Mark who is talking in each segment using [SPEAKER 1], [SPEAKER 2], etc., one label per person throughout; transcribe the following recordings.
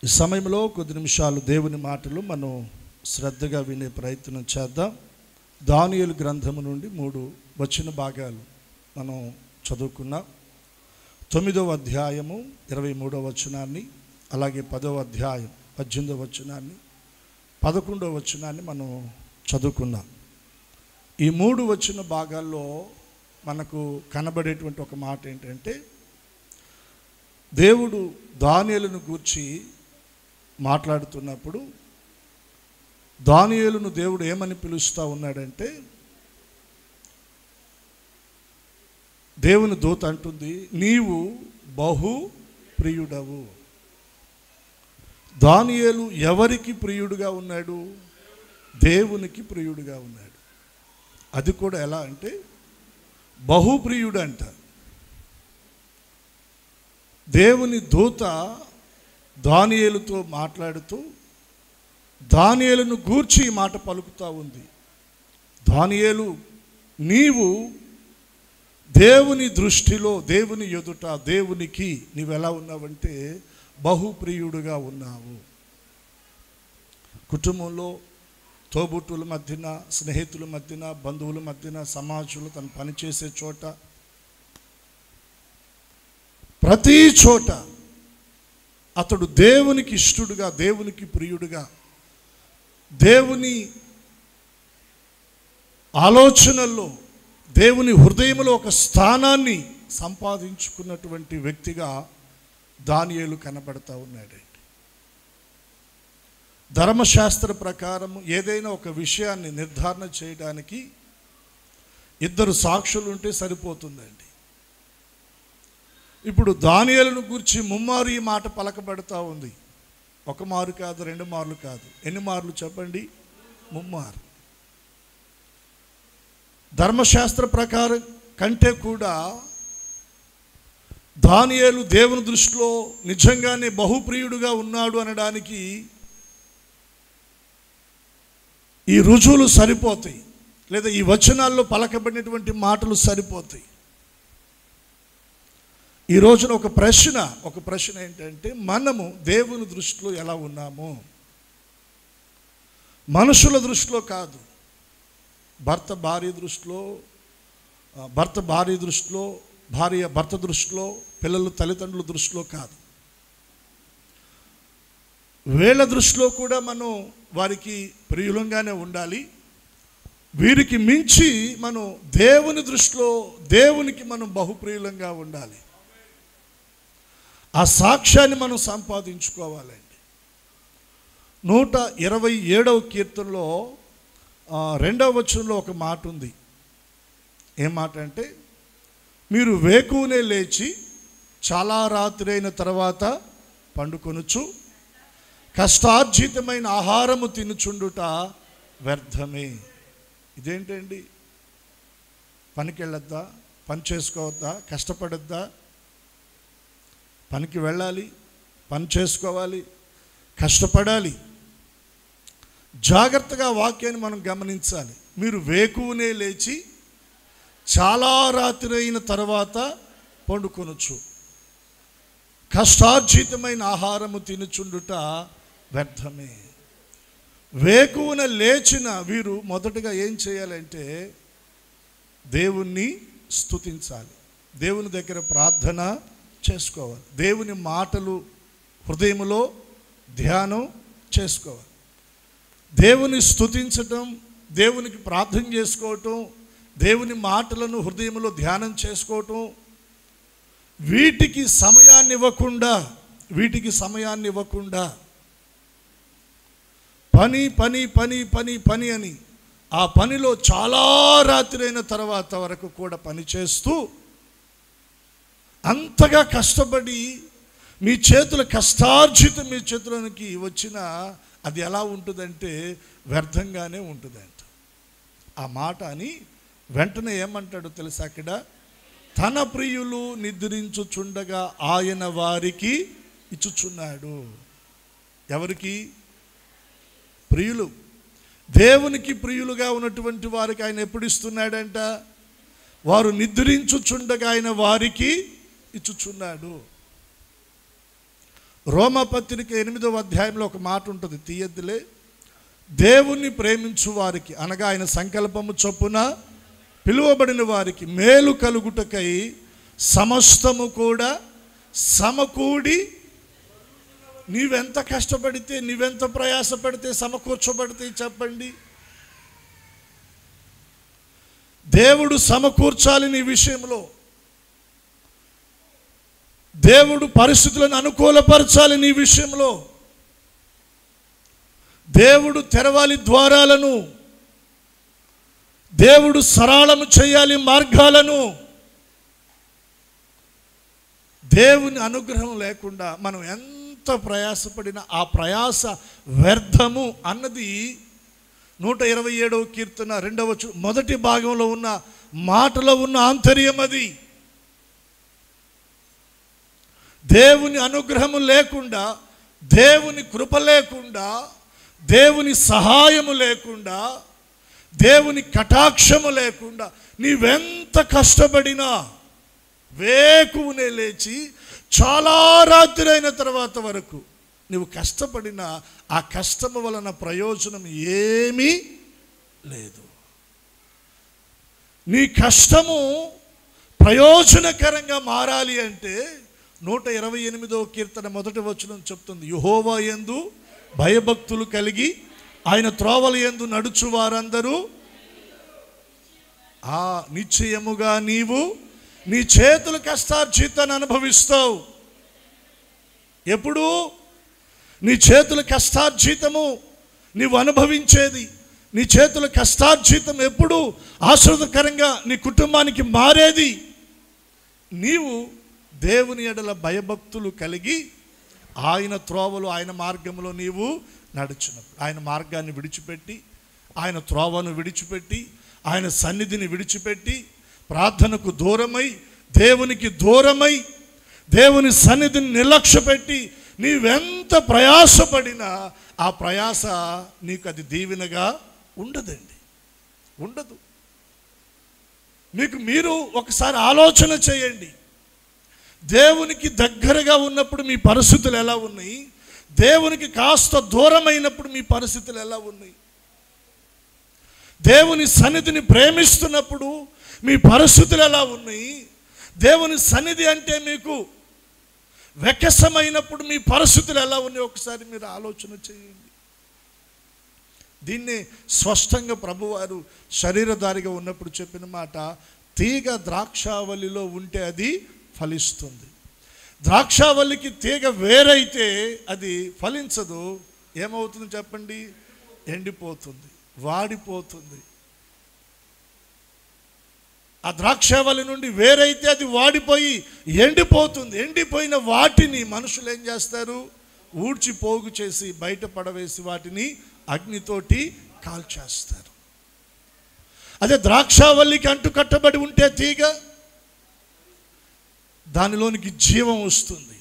[SPEAKER 1] ఈ సమయంలో కొద్ది నిమిషాలు దేవుని మాటలు మనం శ్రద్ధగా వినే ప్రయత్నం చేద్దాం. దానియేలు గ్రంథము నుండి 3 వచన భాగాలు మనం చదువుకున్నాం. 9వ అధ్యాయము 23వ వచనాన్ని, అలాగే 10వ అధ్యాయం 18వ వచనాన్ని, 11వ వచనాన్ని మనం చదువుకున్నాం. ఈ 3 వచన భాగాల్లో మనకు కనబడేటువంటి ఒక మాట ఏంటంటే, దేవుడు దానియేలును గూర్చి మాట్లాడుతున్నప్పుడు దానియేలును దేవుడు ఏమని పిలుస్తూ ఉన్నాడంటే, దేవుని దూత అంటుంది, నీవు బహు ప్రియుడవు. దానియేలు ఎవరికి ప్రియుడుగా ఉన్నాడు? దేవునికి ప్రియుడుగా ఉన్నాడు. అది కూడా ఎలా అంటే బహుప్రియుడు అంట. దేవుని దూత దానియేలుతో మాట్లాడుతూ దానియేలును గూర్చి ఈ మాట పలుకుతూ ఉంది. దానియేలు, నీవు దేవుని దృష్టిలో, దేవుని ఎదుట, దేవునికి నీవెలా ఉన్నావంటే బహుప్రియుడుగా ఉన్నావు. కుటుంబంలో, తోబుట్టుల మధ్యన, స్నేహితుల మధ్యన, బంధువుల మధ్యన, సమాజంలో, తను పనిచేసే చోట, ప్రతి చోట అతడు దేవునికి ఇష్టడుగా, దేవునికి ప్రియుడుగా, దేవుని ఆలోచనల్లో, దేవుని హృదయంలో ఒక స్థానాన్ని సంపాదించుకున్నటువంటి వ్యక్తిగా దానియేలు కనబడతా ఉన్నాడు. ధర్మశాస్త్ర ప్రకారం ఏదైనా ఒక విషయాన్ని నిర్ధారణ చేయడానికి 2 సాక్షులు ఉంటే సరిపోతుందండి. ఇప్పుడు దానియేలును గురించి ముమ్మారు ఈ మాట పలకబడతా ఉంది. 1 మారు కాదు, 2 మార్లు కాదు. ఎన్ని మార్లు చెప్పండి? 3 మార్లు. ధర్మశాస్త్ర ప్రకారం కంటే కూడా దానియేలు దేవుని దృష్టిలో నిజంగానే బహుప్రియుడుగా ఉన్నాడు అనడానికి ఈ రుజువులు సరిపోతాయి, లేదా ఈ వచనాల్లో పలకబడినటువంటి మాటలు సరిపోతాయి. ఈ రోజున ఒక ప్రశ్న ఏంటంటే, మనము దేవుని దృష్టిలో ఎలా ఉన్నాము? మనుషుల దృష్టిలో కాదు, భర్త భార్య దృష్టిలో, భార్య భర్త దృష్టిలో, పిల్లలు తల్లిదండ్రుల దృష్టిలో కాదు, వీళ్ళ దృష్టిలో కూడా మనం వారికి ప్రియులంగానే ఉండాలి. వీరికి మించి మనం దేవుని దృష్టిలో, దేవునికి మనం బహుప్రియులంగా ఉండాలి. ఆ సాక్ష్యాన్ని మనం సంపాదించుకోవాలండి. 127వ కీర్తనలో 2వ వచనంలో ఒక మాట ఉంది. ఏం మాట అంటే, మీరు వేకువనే లేచి చాలా రాత్రి అయిన తర్వాత పండుకొనుచు కష్టార్జితమైన ఆహారము తినుచుండుట వ్యర్థమే. ఇదేంటండి? పనికి వెళ్ళొద్దా? పని చేసుకోవద్దా? కష్టపడొద్దా? పనికి వెళ్ళాలి, పని చేసుకోవాలి, కష్టపడాలి. జాగ్రత్తగా వాక్యాన్ని మనం గమనించాలి. మీరు వేకువనే లేచి చాలా రాత్రి అయిన తర్వాత పండుకొనొచ్చు, కష్టార్జితమైన ఆహారము తినుచుండుట వ్యర్థమే. వేకువన లేచిన వీరు మొదటగా ఏం చేయాలంటే దేవుణ్ణి స్తుతించాలి, దేవుని దగ్గర ప్రార్థన చేసుకోవాలి, దేవుని మాటలు హృదయంలో ధ్యానం చేసుకోవాలి. దేవుని స్తుతించటం, దేవునికి ప్రార్థన చేసుకోవటం, దేవుని మాటలను హృదయంలో ధ్యానం చేసుకోవటం, వీటికి సమయాన్ని ఇవ్వకుండా పని పని పని పని పని అని ఆ పనిలో చాలా రాత్రి అయిన తర్వాత వరకు కూడా పని చేస్తూ, అంతగా కష్టపడి మీ చేతుల కష్టార్జితం మీ చేతులకి వచ్చినా అది ఎలా ఉంటుందంటే వ్యర్థంగానే ఉంటుందంట. ఆ మాట అని వెంటనే ఏమంటాడో తెలుసా? అక్కడ తన ప్రియులు నిద్రించుచుండగా ఆయన వారికి ఇచ్చుచున్నాడు. ఎవరికి? ప్రియులు. దేవునికి ప్రియులుగా ఉన్నటువంటి వారికి ఆయన ఎప్పుడు ఇస్తున్నాడంట? వారు నిద్రించుచుండగా ఆయన వారికి ఇచ్చుచున్నాడు. రోమాపత్రిక 8వ అధ్యాయంలో ఒక మాట ఉంటుంది, తీయద్దులే. దేవుణ్ణి ప్రేమించు వారికి, అనగా ఆయన సంకల్పము చొప్పున పిలువబడిన వారికి మేలు కలుగుటకై సమస్తము కూడా సమకూడి, నీవెంత కష్టపడితే, నీవెంత ప్రయాసపడితే సమకూర్చబడితే చెప్పండి. దేవుడు సమకూర్చాలి నీ విషయంలో. దేవుడు పరిస్థితులను అనుకూలపరచాలి నీ విషయంలో. దేవుడు తెరవాలి ద్వారాలను. దేవుడు సరళము చేయాలి మార్గాలను. దేవుని అనుగ్రహం లేకుండా మనం ఎంత ప్రయాసపడినా ఆ ప్రయాస వ్యర్థము అన్నది 127వ కీర్తన 2వ మొదటి భాగంలో ఉన్న మాటలో ఉన్న ఆంతర్యం అది. దేవుని అనుగ్రహము లేకుండా, దేవుని కృప లేకుండా, దేవుని సహాయము లేకుండా, దేవుని కటాక్షము లేకుండా నీవెంత కష్టపడినా, వేకువనే లేచి చాలా రాత్రి అయిన తర్వాత వరకు నువ్వు కష్టపడిన ఆ కష్టము వలన ప్రయోజనం ఏమీ లేదు. నీ కష్టము ప్రయోజనకరంగా మారాలి అంటే 128వ కీర్తన 1వ వచనం చెప్తుంది, యెహోవా యందు భయభక్తులు కలిగి ఆయన త్రోవల యందు నడుచు వారందరూ నిశ్చయముగా నీవు నీ చేతుల కష్టార్జితాన్ని అనుభవిస్తావు. ఎప్పుడు నీ చేతుల కష్టార్జితము నీవు అనుభవించేది, నీ చేతుల కష్టార్జితం ఎప్పుడు ఆశ్రదకరంగా నీ కుటుంబానికి మారేది, నీవు దేవుని ఎడల భయభక్తులు కలిగి ఆయన త్రోవలు, ఆయన మార్గంలో నీవు నడుచున్నప్పుడు, ఆయన మార్గాన్ని విడిచిపెట్టి, ఆయన త్రోవను విడిచిపెట్టి, ఆయన సన్నిధిని విడిచిపెట్టి, ప్రార్థనకు దూరమై, దేవునికి దూరమై, దేవుని సన్నిధిని నిర్లక్ష్యపెట్టి నీవెంత ప్రయాసపడినా ఆ ప్రయాస నీకు అది దీవెనగా ఉండదండి, ఉండదు. మీరు ఒకసారి ఆలోచన చేయండి. దేవునికి దగ్గరగా ఉన్నప్పుడు మీ పరిస్థితులు ఎలా ఉన్నాయి, దేవునికి కాస్త దూరమైనప్పుడు మీ పరిస్థితులు ఎలా ఉన్నాయి, దేవుని సన్నిధిని ప్రేమిస్తున్నప్పుడు మీ పరిస్థితులు ఎలా ఉన్నాయి, దేవుని సన్నిధి అంటే మీకు వెకసమైనప్పుడు మీ పరిస్థితులు ఎలా ఉన్నాయి, ఒకసారి మీరు ఆలోచన చేయండి. దీన్ని స్పష్టంగా ప్రభువారు శరీరధారిగా ఉన్నప్పుడు చెప్పిన మాట, తీగ ద్రాక్షావల్లిలో ఉంటే అది ఫలిస్తుంది. ద్రాక్షావల్లికి తీగ వేరైతే అది ఫలించదు. ఏమవుతుంది చెప్పండి? ఎండిపోతుంది, వాడిపోతుంది. ఆ ద్రాక్షావల్లి నుండి వేరైతే అది వాడిపోయి ఎండిపోతుంది. ఎండిపోయిన వాటిని మనుషులు ఏం చేస్తారు? ఊడ్చి పోగు చేసి బయట పడవేసి వాటిని అగ్నితోటి కాల్చేస్తారు. అదే ద్రాక్షావల్లికి అంటు కట్టబడి ఉంటే తీగ, దానిలోనికి జీవం వస్తుంది,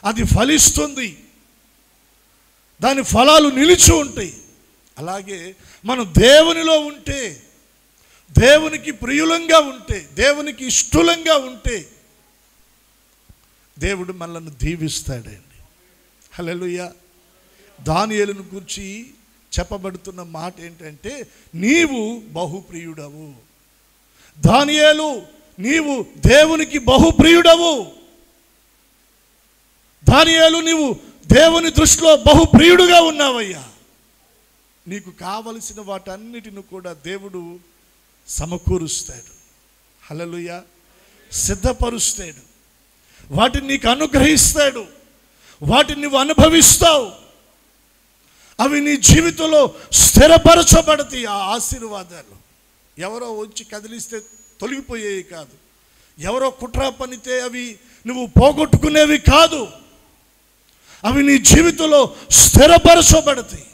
[SPEAKER 1] అది ఫలిస్తుంది, దాని ఫలాలు నిలిచి ఉంటాయి. అలాగే మనం దేవునిలో ఉంటే, దేవునికి ప్రియులంగా ఉంటే, దేవునికి ఇష్టలంగా ఉంటే దేవుడు మనల్ని దీవిస్తాడండి. హల్లెలూయా. దానియేలును గురించి చెప్పబడుతున్న మాట ఏంటంటే, నీవు బహుప్రియుడవు. దానియేలు, నీవు దేవునికి బహుప్రియుడవు. దానియేలు, నీవు దేవుని దృష్టిలో బహుప్రియుడుగా ఉన్నావయ్యా. నీకు కావలసిన వాటన్నిటిని కూడా దేవుడు సమకూరుస్తాడు. హల్లెలూయా. సిద్ధపరుస్తాడు, వాటిని నీకు అనుగ్రహిస్తాడు, వాటిని నువ్వు అనుభవిస్తావు. అవి నీ జీవితంలో స్థిరపరచబడతాయి. ఆ ఆశీర్వాదాలు ఎవరో వచ్చి కదిలిస్తే తొలగిపోయేవి కాదు, ఎవరో కుట్ర పనితే అవి నువ్వు పోగొట్టుకునేవి కాదు. అవి నీ జీవితంలో స్థిరపరచబడతాయి.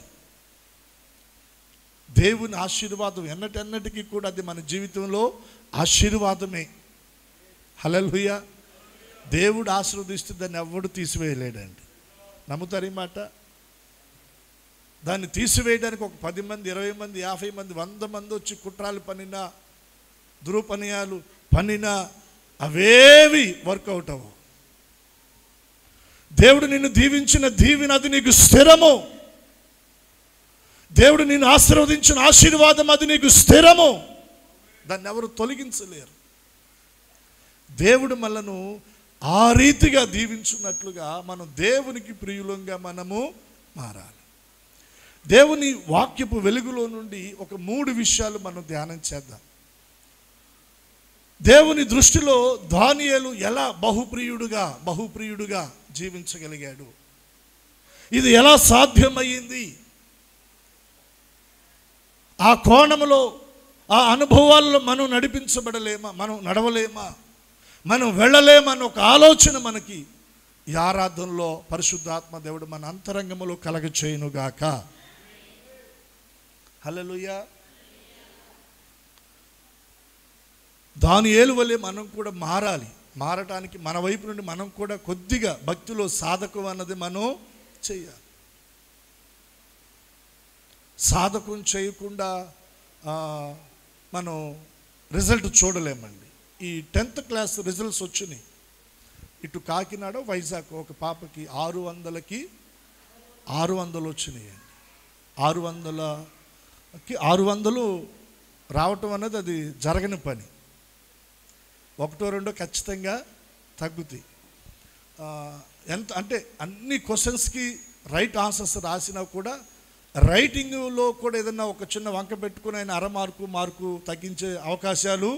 [SPEAKER 1] దేవుని ఆశీర్వాదం ఎన్నటెన్నటికీ కూడా అది మన జీవితంలో ఆశీర్వాదమే. హల్లెలూయా. దేవుడు ఆశీర్వదిస్తే దాన్ని ఎవడు తీసివేయలేడండి. నమ్ముతారు ఈ మాట? దాన్ని తీసివేయడానికి ఒక 10 మంది, 20 మంది, 50 మంది, 100 మంది వచ్చి కుట్రాలు పనినా, దురుపనియాలు పనినా అవేవి వర్కౌట్ అవ్వవు. దేవుడు నిన్ను దీవించిన దీవెన అది నీకు స్థిరము. దేవుడు నిన్ను ఆశీర్వదించిన ఆశీర్వాదం అది నీకు స్థిరము. దాన్ని ఎవరు తొలగించలేరు. దేవుడు మనను ఆ రీతిగా దీవించున్నట్లుగా మనం దేవునికి ప్రియులంగా మనము మారాలి. దేవుని వాక్యపు వెలుగులో నుండి ఒక 3 విషయాలు మనం ధ్యానం చేద్దాం. దేవుని దృష్టిలో దానియేలు ఎలా బహుప్రియుడుగా జీవించగలిగాడు, ఇది ఎలా సాధ్యమయ్యింది, ఆ కోణంలో ఆ అనుభవాల్లో మనం నడిపించబడలేమా, మనం నడవలేమా, మనం వెళ్ళలేమా అన్న ఒక ఆలోచన మనకి ఈ ఆరాధనలో పరిశుద్ధాత్మ దేవుడు మన అంతరంగములో కలగచేయునుగాక. హల్లెలూయా. దానియేలు వలె మనం కూడా మారటానికి మన వైపు నుండి మనం కూడా కొద్దిగా భక్తిలో సాధకం అన్నది మనం చేయాలి. సాధకం చేయకుండా మనం రిజల్ట్ చూడలేమండి. ఈ 10th క్లాస్ రిజల్ట్స్ వచ్చినాయి. ఇటు కాకినాడ వైజాగ్ ఒక పాపకి 600కి 600 వచ్చినాయండి. 600కి 600 రావటం అన్నది అది జరగని పని. 1-2 ఖచ్చితంగా తగ్గుతాయి. ఎంత అంటే అన్ని క్వశ్చన్స్కి రైట్ ఆన్సర్స్ రాసినా కూడా రైటింగ్లో కూడా ఏదన్నా ఒక చిన్న వంక పెట్టుకుని ఆయన మార్కు తగ్గించే అవకాశాలు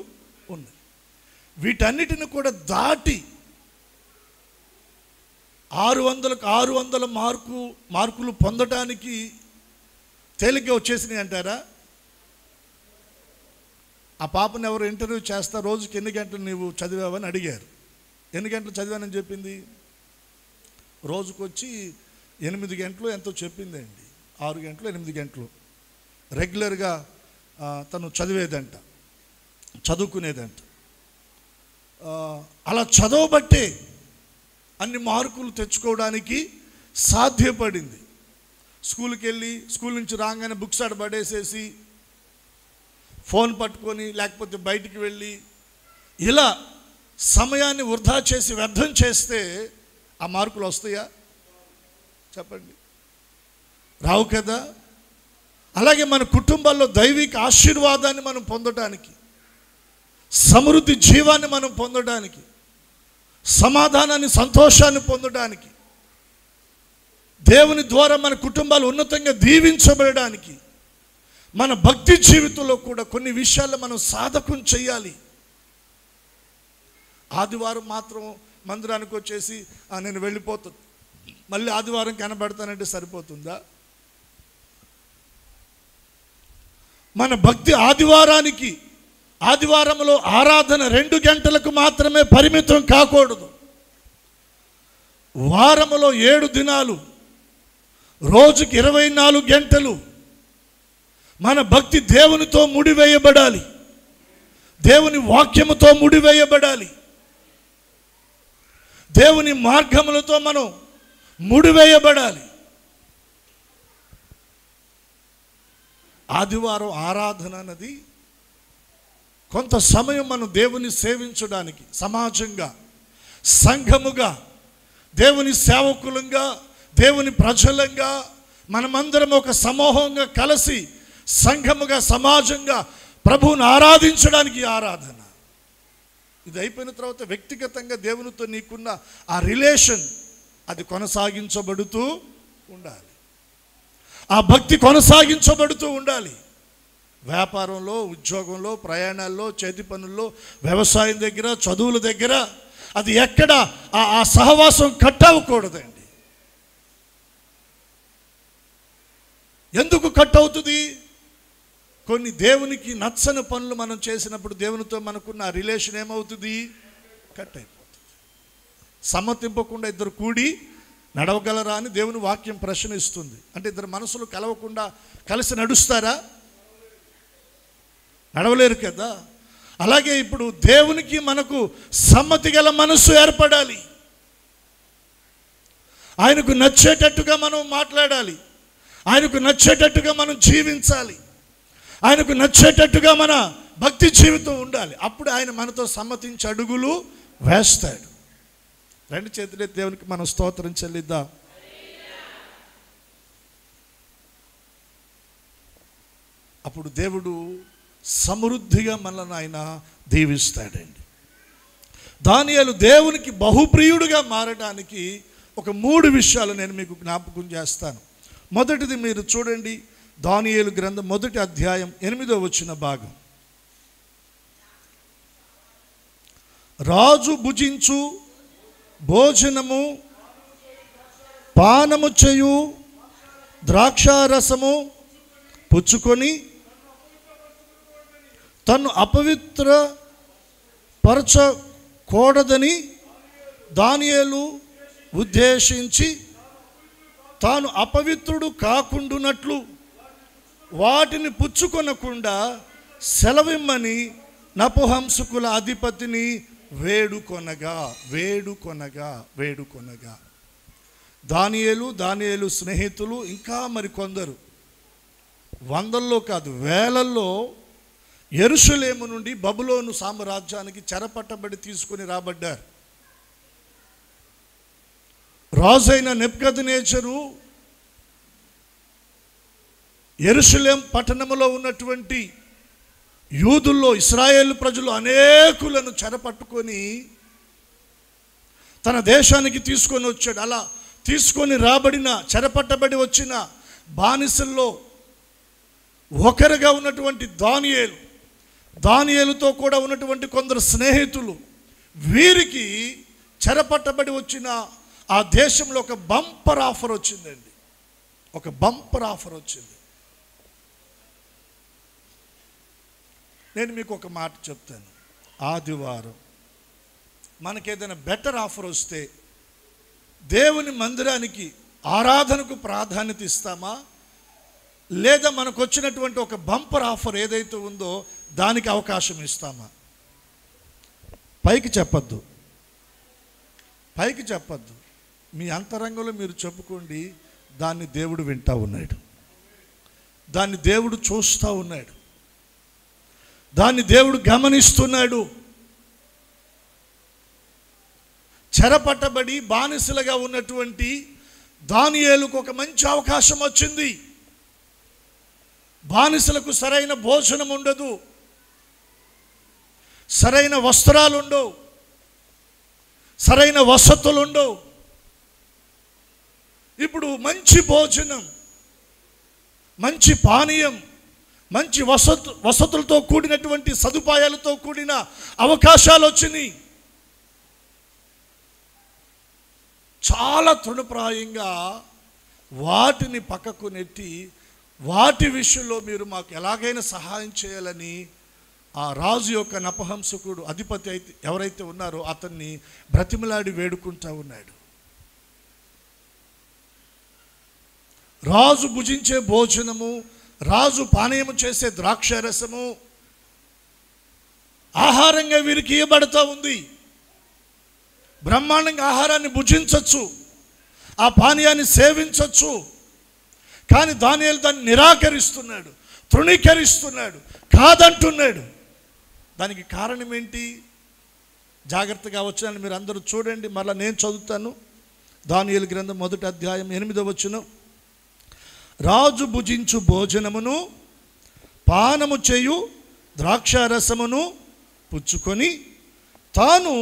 [SPEAKER 1] ఉన్నాయి. వీటన్నిటిని కూడా దాటి 600కు 600 మార్కులు పొందటానికి తేలిక వచ్చేసినాయి అంటారా? ఆ పాపను ఎవరు ఇంటర్వ్యూ చేస్తా, రోజుకి ఎన్ని గంటలు నీవు చదివావని అడిగారు. ఎన్ని గంటలు చదివానని చెప్పింది? రోజుకొచ్చి 8 గంటలు ఎంతో చెప్పిందండి. 6 గంటలు 8 గంటలు రెగ్యులర్గా తను చదువుకునేదంట. అలా చదవబట్టే అన్ని మార్కులు తెచ్చుకోవడానికి సాధ్యపడింది. స్కూల్కి వెళ్ళి స్కూల్ నుంచి రాగానే బుక్స్ ఆడ పడేసేసి ఫోన్ పట్టుకొని లేకపోతే బయటికి వెళ్ళి ఇలా సమయాన్ని వృధా చేసి వ్యర్థం చేస్తే ఆ మార్కులు వస్తాయా చెప్పండి? రావు కదా. అలాగే మన కుటుంబాల్లో దైవిక ఆశీర్వాదాన్ని మనం పొందడానికి, సమృద్ధి జీవాన్ని మనం పొందడానికి, సమాధానాన్ని సంతోషాన్ని పొందడానికి, దేవుని ద్వారా మన కుటుంబాలు ఉన్నతంగా దీవించబడడానికి, మన భక్తి జీవితంలో కూడా కొన్ని విషయాల్లో మనం సాధకం చేయాలి. ఆదివారం మాత్రం మందిరానికి వచ్చేసి నేను వెళ్ళిపోతాను, మళ్ళీ ఆదివారం కనబడతానంటే సరిపోతుందా? మన భక్తి ఆదివారంలో ఆరాధన 2 గంటలకు మాత్రమే పరిమితం కాకూడదు. వారములో 7 దినాలు, రోజుకి 24 గంటలు మన భక్తి దేవునితో ముడివేయబడాలి, దేవుని వాక్యముతో ముడివేయబడాలి, దేవుని మార్గములతో మనం ముడివేయబడాలి. ఆదివారం ఆరాధన అన్నది కొంత సమయం మనం దేవుని సేవించడానికి, సమాజంగా, సంఘముగా, దేవుని సేవకులంగా, దేవుని ప్రజలంగా మనమందరం ఒక సమూహంగా కలిసి సంఘముగా, సమాజంగా ప్రభువుని ఆరాధించడానికి ఆరాధన. ఇది అయిపోయిన తర్వాత వ్యక్తిగతంగా దేవునితో నీకున్న ఆ రిలేషన్ అది కొనసాగించబడుతూ ఉండాలి. ఆ భక్తి కొనసాగించబడుతూ ఉండాలి. వ్యాపారంలో, ఉద్యోగంలో, ప్రయాణాల్లో, చేతి పనుల్లో, వ్యవసాయం దగ్గర, చదువుల దగ్గర అది ఎక్కడ ఆ సహవాసం కట్ అవ్వకూడదండి. ఎందుకు కట్ అవుతుంది? కొన్ని దేవునికి నచ్చని పనులు మనం చేసినప్పుడు దేవునితో మనకున్న రిలేషన్ ఏమవుతుంది? కట్ అయిపోతుంది. సమ్మతింపకుండా ఇద్దరు కూడి నడవగలరా అని దేవుని వాక్యం ప్రశ్నిస్తుంది. అంటే ఇద్దరు మనసులు కలవకుండా కలిసి నడుస్తారా? నడవలేరు కదా. అలాగే ఇప్పుడు దేవునికి మనకు సమ్మతి గల మనసు ఏర్పడాలి. ఆయనకు నచ్చేటట్టుగా మనం మాట్లాడాలి, ఆయనకు నచ్చేటట్టుగా మనం జీవించాలి, ఆయనకు నచ్చేటట్టుగా మన భక్తి జీవితం ఉండాలి. అప్పుడు ఆయన మనతో సమ్మతించి అడుగులు వేస్తాడు. రెండు చేతులే దేవునికి మనం స్తోత్రం చెల్లిద్దాం. అప్పుడు దేవుడు సమృద్ధిగా మనల్ని ఆయన దీవిస్తాడండి. దానియేలు దేవునికి బహుప్రియుడిగా మారడానికి ఒక 3 విషయాలు నేను మీకు జ్ఞాపకం చేస్తాను. మొదటిది మీరు చూడండి, దానియేలు గ్రంథం 1వ అధ్యాయం 8వ వచన భాగం. రాజు భుజించు భోజనము పానము చేయు ద్రాక్షారసము పుచ్చుకొని తను అపవిత్ర పరచకూడదని దానియేలు ఉద్దేశించి తాను అపవిత్రుడు కాకుండునట్లు వాటిని పుచ్చుకొనకుండా సెలవిమ్మని నపుంసకుల అధిపతిని వేడుకొనగా దానియేలు స్నేహితులు ఇంకా మరికొందరు వందల్లో కాదు వేలల్లో యెరూషలేము నుండి బబులోను సామ్రాజ్యానికి చెరపట్టబడి తీసుకొని రాబడ్డారు. రాజైన నెబుకద్నెజరు యెరూషలేం పట్టణంలో ఉన్నటువంటి యూదుల్లో ఇశ్రాయేలు ప్రజలు అనేకులను చెరపట్టుకొని తన దేశానికి తీసుకొని వచ్చాడు. అలా తీసుకొని రాబడిన చెరపట్టబడి వచ్చిన బానిసల్లో ఒకరుగా ఉన్నటువంటి దానియేలుతో కూడా ఉన్నటువంటి కొందరు స్నేహితులు, వీరికి చెరపట్టబడి వచ్చిన ఆ దేశంలో ఒక బంపర్ ఆఫర్ వచ్చిందండి. నేను మీకు ఒక మాట చెప్తాను. ఆదివారం మనకేదైనా బెటర్ ఆఫర్ వస్తే దేవుని మందిరానికి ఆరాధనకు ప్రాధాన్యత ఇస్తామా, లేదా మనకు వచ్చినటువంటి ఒక బంపర్ ఆఫర్ ఏదైతే ఉందో దానికి అవకాశం ఇస్తామా? పైకి చెప్పద్దు, మీ అంతరంగంలో మీరు చెప్పుకోండి. దాన్ని దేవుడు వింటా ఉన్నాడు, దాన్ని దేవుడు చూస్తూ ఉన్నాడు, దాన్ని దేవుడు గమనిస్తున్నాడు. చెరపట్టబడి బానిసలుగా ఉన్నటువంటి దానియేలుకు ఒక మంచి అవకాశం వచ్చింది. బానిసలకు సరైన భోజనం ఉండదు, సరైన వస్త్రాలు ఉండవు, సరైన వసతులు ఉండవు. ఇప్పుడు మంచి భోజనం, మంచి పానీయం, మంచి వసతులతో కూడినటువంటి సదుపాయాలతో కూడిన అవకాశాలు వచ్చినాయి. చాలా తృణప్రాయంగా వాటిని పక్కకు నెట్టి వాటి విషయంలో మీరు మాకు ఎలాగైనా సహాయం చేయాలని ఆ రాజు యొక్క నపుంసకుడు అధిపతి అయితే ఎవరైతే ఉన్నారో అతన్ని బ్రతిమలాడి వేడుకుంటూ ఉన్నాడు. రాజు భుజించే భోజనము, రాజు పానీయము చేసే ద్రాక్షారసము ఆహారంగా వీరికి ఇవ్వబడుతూ ఉంది. బ్రహ్మాండంగా ఆహారాన్ని భుజించవచ్చు, ఆ పానీయాన్ని సేవించవచ్చు. కానీ దానియేలు దాన్ని నిరాకరిస్తున్నాడు, తృణీకరిస్తున్నాడు, కాదంటున్నాడు. దానికి కారణం ఏంటి? జాగ్రత్తగా వచ్చాను, మీరు అందరూ చూడండి. మరలా నేను చదువుతాను. దానియేలు గ్రంథం 1వ అధ్యాయం 8వ వచనం. రాజు భుజించు భోజనమును పానము చేయు ద్రాక్షారసమును పుచ్చుకొని తాను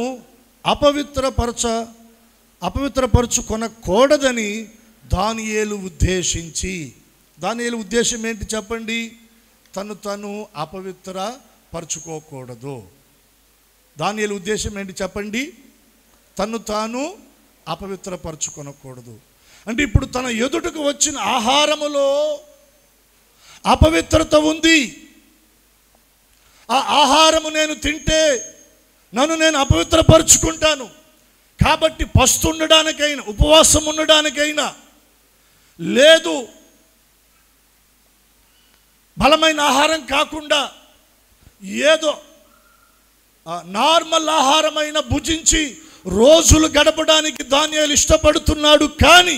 [SPEAKER 1] అపవిత్రపరచుకొనకూడదని దానియేలు ఉద్దేశించి. దానియేలు ఉద్దేశం ఏంటి చెప్పండి? తను అపవిత్రపరచుకోకూడదు. దానియేలు ఉద్దేశం ఏంటి చెప్పండి? తాను అపవిత్రపరచుకొనకూడదు. అంటే ఇప్పుడు తన ఎదుటకు వచ్చిన ఆహారములో అపవిత్రత ఉంది. ఆ ఆహారము నేను తింటే నన్ను నేను అపవిత్రపరుచుకుంటాను. కాబట్టి పస్తుండడానికైనా, ఉపవాసం ఉండడానికైనా, లేదు బలమైన ఆహారం కాకుండా ఏదో నార్మల్ ఆహారమైన భుజించి రోజులు గడపడానికి దానియేలు ఇష్టపడుతున్నాడు. కానీ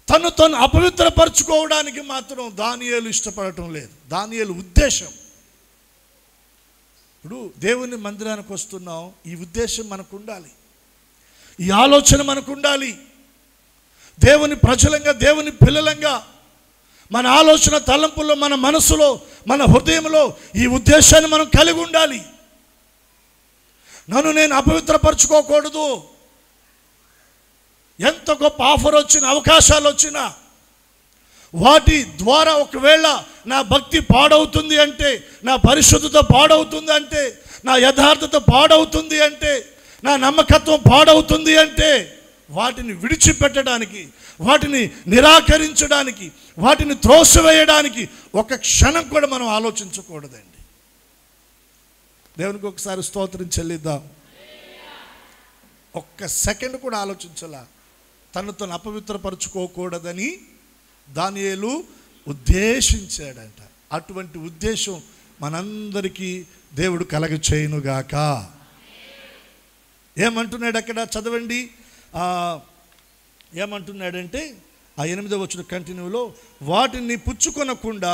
[SPEAKER 1] తను అపవిత్రపరచుకోవడానికి మాత్రం దానియేలు ఇష్టపడటం లేదు. దానియేలు ఉద్దేశం ఇప్పుడు దేవుని మందిరానికి వస్తున్నాం, ఈ ఉద్దేశం మనకు ఉండాలి, ఈ ఆలోచన మనకు ఉండాలి. దేవుని ప్రజలంగా, దేవుని పిల్లలంగా మన ఆలోచన తలంపుల్లో, మన మనసులో, మన హృదయంలో ఈ ఉద్దేశాన్ని మనం కలిగి ఉండాలి. నన్ను నేను అపవిత్రపరచుకోకూడదు. ఎంత గొప్ప ఆఫర్ వచ్చినా, అవకాశాలు వచ్చినా వాటి ద్వారా ఒకవేళ నా భక్తి పాడవుతుంది అంటే, నా పరిశుద్ధత పాడవుతుంది అంటే, నా యథార్థత పాడవుతుంది అంటే, నా నమ్మకత్వం పాడవుతుంది అంటే వాటిని విడిచిపెట్టడానికి, వాటిని నిరాకరించడానికి, వాటిని త్రోసివేయడానికి ఒక క్షణం కూడా మనం ఆలోచించకూడదండి. దేవునికి ఒకసారి స్తోత్రం చెల్లిద్దాం. ఒక్క సెకండ్ కూడా ఆలోచించాలా. తను తను అపవిత్రపరచుకోకూడదని దానియేలు ఉద్దేశించాడంట. అటువంటి ఉద్దేశం మనందరికీ దేవుడు కలగ చేయునుగాక. ఏమంటున్నాడు అక్కడ చదవండి. ఏమంటున్నాడంటే ఆ 8వ వచనం కంటిన్యూలో, వాటిని పుచ్చుకొనకుండా